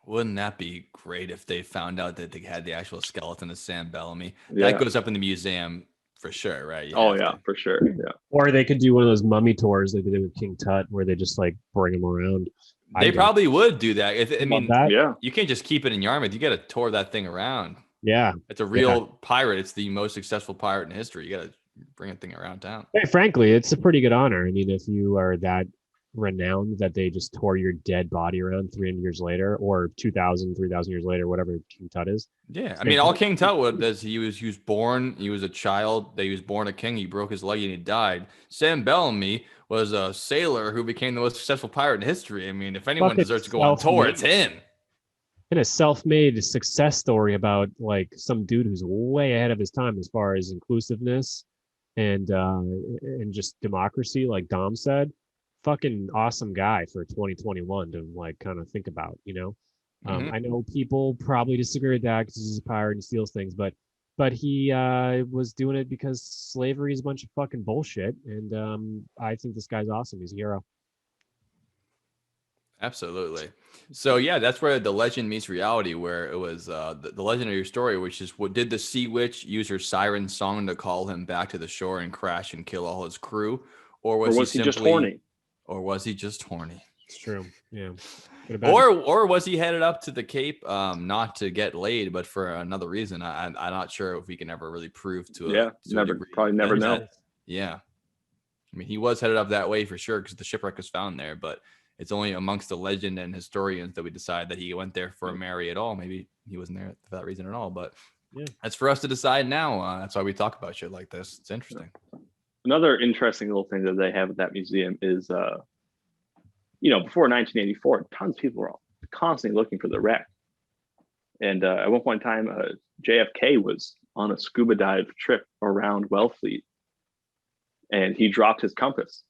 Wouldn't that be great if they found out that they had the actual skeleton of Sam Bellamy? Yeah. That goes up in the museum for sure, right? You Oh have yeah, to. for sure. Yeah. Or they could do one of those mummy tours like they did with King Tut, where they just like bring him around. They probably would do that. I Love mean, that. Yeah. you can't just keep it in Yarmouth. You got to tour that thing around. Yeah. It's a real pirate. It's the most successful pirate in history. You got to bring a thing around town. Hey, frankly, it's a pretty good honor. I mean, if you are that renowned that they just tore your dead body around 300 years later or 2,000, 3,000 years later, whatever King Tut is. Yeah, I mean, all King Tut was he was born. He was a child. He was born a king. He broke his leg and he died. Sam Bellamy was a sailor who became the most successful pirate in history. I mean, if anyone Fucking deserves to go on tour, it's him. And a self-made success story about like some dude who's way ahead of his time as far as inclusiveness and just democracy, like Dom said. Fucking awesome guy for 2021 to like kind of think about, you know. I know people probably disagree with that because he's a pirate and steals things, but he was doing it because slavery is a bunch of fucking bullshit, and I think this guy's awesome. He's a hero. Absolutely. So yeah, that's where the legend meets reality, where it was the legend of your story, which is what did the sea witch use her siren song to call him back to the shore and crash and kill all his crew, or was he just horny? Or was he just horny? It's true. Yeah. Or was he headed up to the Cape not to get laid, but for another reason? I'm not sure if we can ever really prove to. Probably never know. Yeah, I mean, he was headed up that way for sure because the shipwreck was found there, but it's only amongst the legend and historians that we decide that he went there for Mary at all. Maybe he wasn't there for that reason at all, but that's for us to decide now. That's why we talk about shit like this. It's interesting. Another interesting little thing that they have at that museum is, before 1984, tons of people were constantly looking for the wreck. And at one point in time, JFK was on a scuba dive trip around Wellfleet, and he dropped his compass.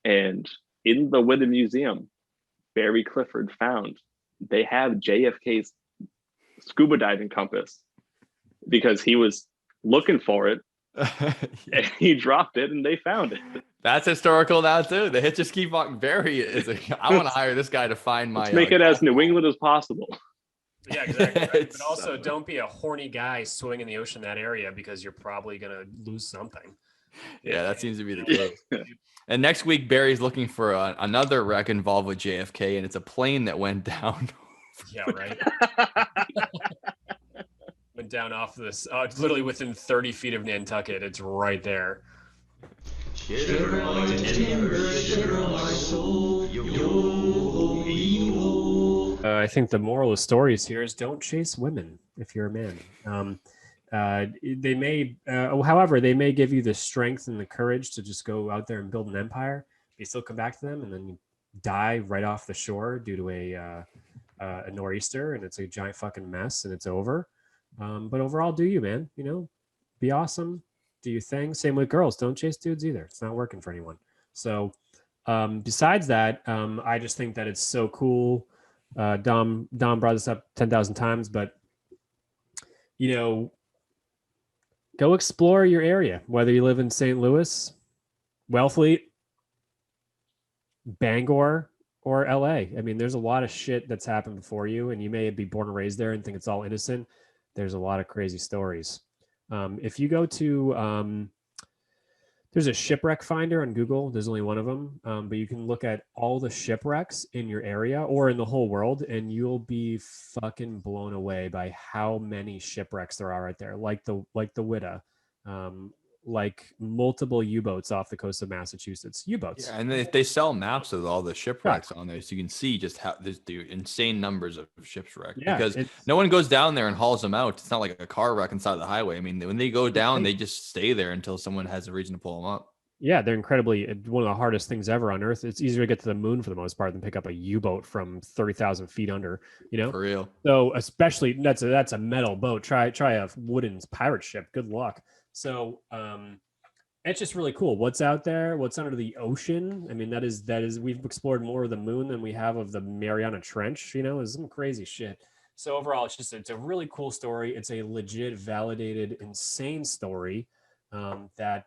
And in the Whydah Museum, Barry Clifford found they have JFK's scuba diving compass because he was looking for it. And he dropped it and they found it. That's historical now too. The hits just keep on. Barry I want to hire this guy to find my. Let's make it as New England as possible. Yeah, exactly. Right? But also, don't be a horny guy swimming in the ocean in that area because you're probably gonna lose something. Yeah, that seems to be the case. And next week, Barry's looking for another wreck involved with JFK, and it's a plane that went down. Yeah, right. Went down off this, literally within 30 feet of Nantucket. It's right there. Shiver my timber, shiver my soul, I think the moral of stories here is don't chase women if you're a man. They may, however, they may give you the strength and the courage to just go out there and build an empire. You still come back to them and then you die right off the shore due to a nor'easter, and it's a giant fucking mess and it's over. But overall, do you, man? You know, be awesome, do your thing. Same with girls. Don't chase dudes either. It's not working for anyone. So besides that, I just think that it's so cool. Dom brought this up 10,000 times, but you know, go explore your area, whether you live in St. Louis, Wellfleet, Bangor, or LA. I mean, there's a lot of shit that's happened before you, and you may be born and raised there and think it's all innocent. There's a lot of crazy stories. If you go to, there's a shipwreck finder on Google. There's only one of them, but you can look at all the shipwrecks in your area or in the whole world, and you'll be fucking blown away by how many shipwrecks there are right there. Like the Whydah, like multiple U-boats off the coast of Massachusetts. U-boats. Yeah, and they sell maps of all the shipwrecks on there, so you can see just how there's the insane numbers of shipwrecks. Yeah, because no one goes down there and hauls them out. It's not like a car wreck inside the highway. I mean, when they go down, they just stay there until someone has a reason to pull them up. Yeah, they're incredibly one of the hardest things ever on Earth. It's easier to get to the moon for the most part than pick up a U-boat from 30,000 feet under. You know, for real. So especially that's a metal boat. Try a wooden pirate ship. Good luck. So it's just really cool. What's out there? What's under the ocean? I mean, that is we've explored more of the moon than we have of the Mariana Trench. You know, it's some crazy shit. So overall, it's a really cool story. It's a legit, validated, insane story that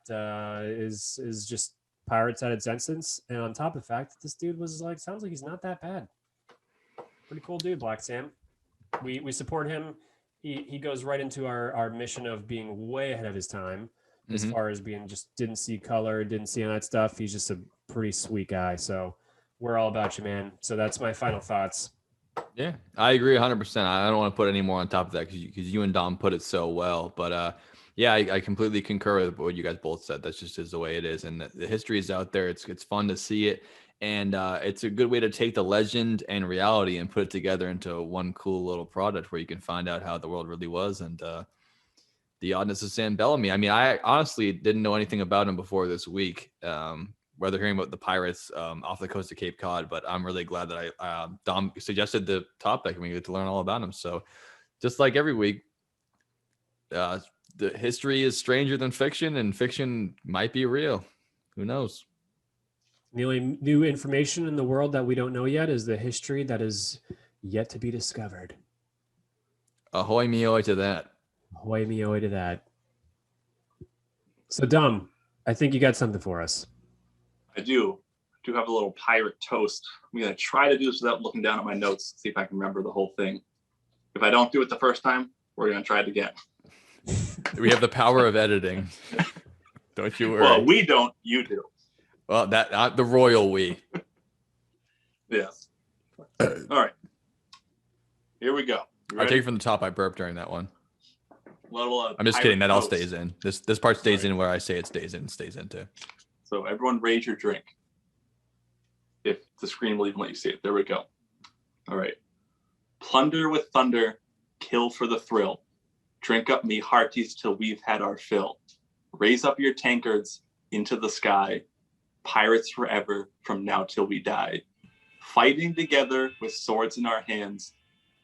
is just pirates at its essence. And on top of the fact that this dude was like, sounds like he's not that bad. Pretty cool dude, Black Sam. We support him. He goes right into our mission of being way ahead of his time. as far as being just didn't see color, didn't see any of that stuff. He's just a pretty sweet guy. So we're all about you, man. So that's my final thoughts. Yeah, I agree 100%. I don't want to put any more on top of that because you and Dom put it so well. But yeah, I completely concur with what you guys both said. That's just is the way it is, and the history is out there. It's fun to see it, and it's a good way to take the legend and reality and put it together into one cool little product where you can find out how the world really was and the oddness of Sam Bellamy. I mean, I honestly didn't know anything about him before this week. Whether hearing about the pirates off the coast of Cape Cod, but I'm really glad that Dom suggested the topic and we get to learn all about him. So just like every week, the history is stranger than fiction, and fiction might be real. Who knows? The only new information in the world that we don't know yet is the history that is yet to be discovered. Ahoy me-oy to that. Ahoy me-oy to that. So Dom, I think you got something for us. I do have a little pirate toast. I'm going to try to do this without looking down at my notes, see if I can remember the whole thing. If I don't do it the first time, we're going to try it again. We have the power of editing. Don't you worry. Well, we don't, you do. Well, that the royal we. Yes. All right. Here we go. I'll take it from the top. I burped during that one. I'm just pirate kidding. That all toast. stays in. This part stays in where I say it stays in. Stays in too. So everyone raise your drink. If the screen will even let you see it. There we go. All right. Plunder with thunder, kill for the thrill. Drink up me hearties till we've had our fill. Raise up your tankards into the sky. Pirates forever from now till we die. Fighting together with swords in our hands.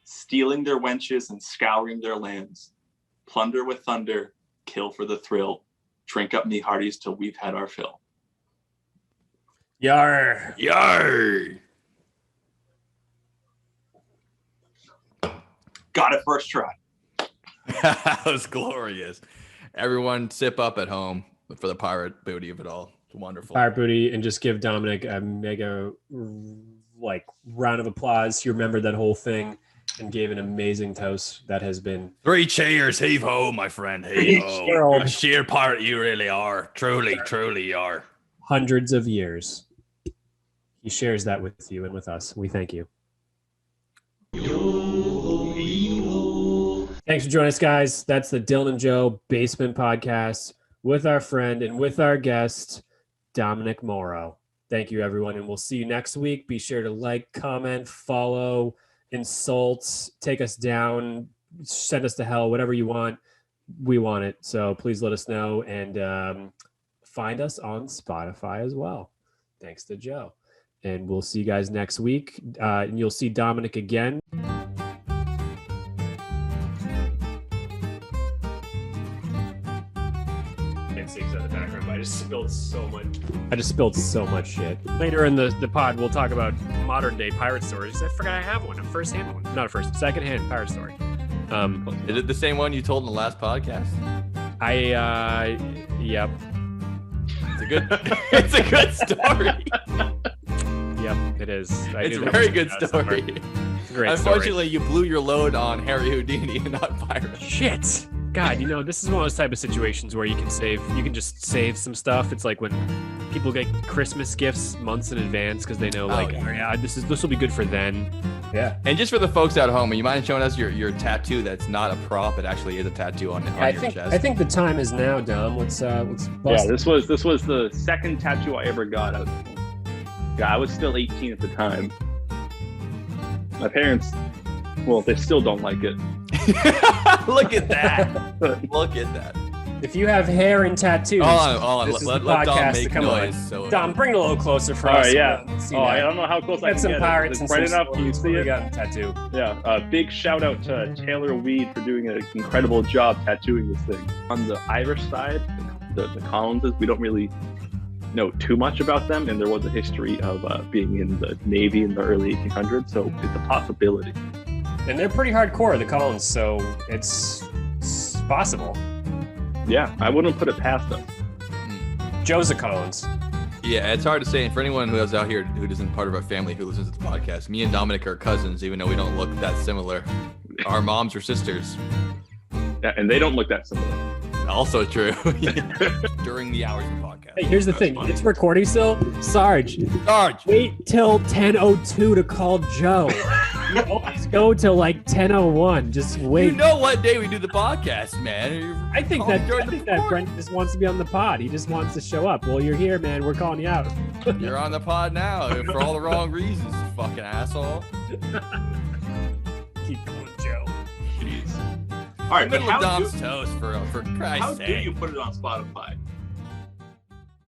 Stealing their wenches and scouring their lands. Plunder with thunder, kill for the thrill. Drink up me hearties till we've had our fill. Yar. Yar. Got it first try. That was glorious. Everyone sip up at home for the pirate booty of it all. It's wonderful. Pirate booty, and just give Dominic a mega round of applause. He remembered that whole thing and gave an amazing toast that has been 3 cheers, heave ho, my friend. Heave ho. You're a sheer pirate, you really are. Truly, truly you are. hundreds of years. He shares that with you and with us. We thank you. Thanks for joining us, guys. That's the Dylan and Joe Basement Podcast with our friend and with our guest, Dominic Morrow. Thank you, everyone, and we'll see you next week. Be sure to like, comment, follow, insult, take us down, send us to hell, whatever you want. We want it. So please let us know, and find us on Spotify as well. Thanks to Joe. And we'll see you guys next week. And you'll see Dominic again. Can't see in the background, but I just spilled so much shit. Later in the pod, we'll talk about modern day pirate stories. I forgot I have one, a first-hand one. Not a second-hand pirate story. Is it the same one you told in the last podcast? Yep. It's a good story. Yep, it is. It's a very good story. It's a great Unfortunately, you blew your load on Harry Houdini and not Pirate. Shit. God, this is one of those type of situations where you can just save some stuff. It's like when people get Christmas gifts months in advance because they know, this will be good for then. Yeah. And just for the folks at home, you mind showing us your tattoo that's not a prop, it actually is a tattoo on your chest? I think the time is now, Dom. Let's bust. Yeah, this was the second tattoo I ever got. I was still 18 at the time. My parents, well, they still don't like it. Look at that. Look at that. If you have hair and tattoos, hold on. This is Let the Dom podcast make to come noise. on. So, Dom, bring it a little closer for All us. right, yeah. I I don't know how close I got can some get pirates it. and It's bright some enough. Can you see we it? got a tattoo. Yeah, big shout out to Taylor Weed for doing an incredible job tattooing this thing. On the Irish side, the Collinses, we don't really know too much about them, and there was a history of being in the Navy in the early 1800s, so it's a possibility. And they're pretty hardcore, the Collins, so it's possible. Yeah, I wouldn't put it past them. Joe's a Collins. Yeah, it's hard to say. And for anyone who is out here who isn't part of our family who listens to the podcast, me and Dominic are cousins, even though we don't look that similar. Our moms are sisters. Yeah, and they don't look that similar. Also true. During the hours of the podcast. Hey, here's the thing. funny. It's recording still. Sarge, Sarge. wait till 10:02 to call Joe. You always go till like 10:01. Just wait. You know what day we do the podcast, man. I think that Brent just wants to be on the pod. He just wants to show up. Well, you're here, man. We're calling you out. You're on the pod now for all the wrong reasons, you fucking asshole. Keep going, Joe. Jeez. All right, but Middle of how Dom's toast for do Christ's sake. you put it on Spotify?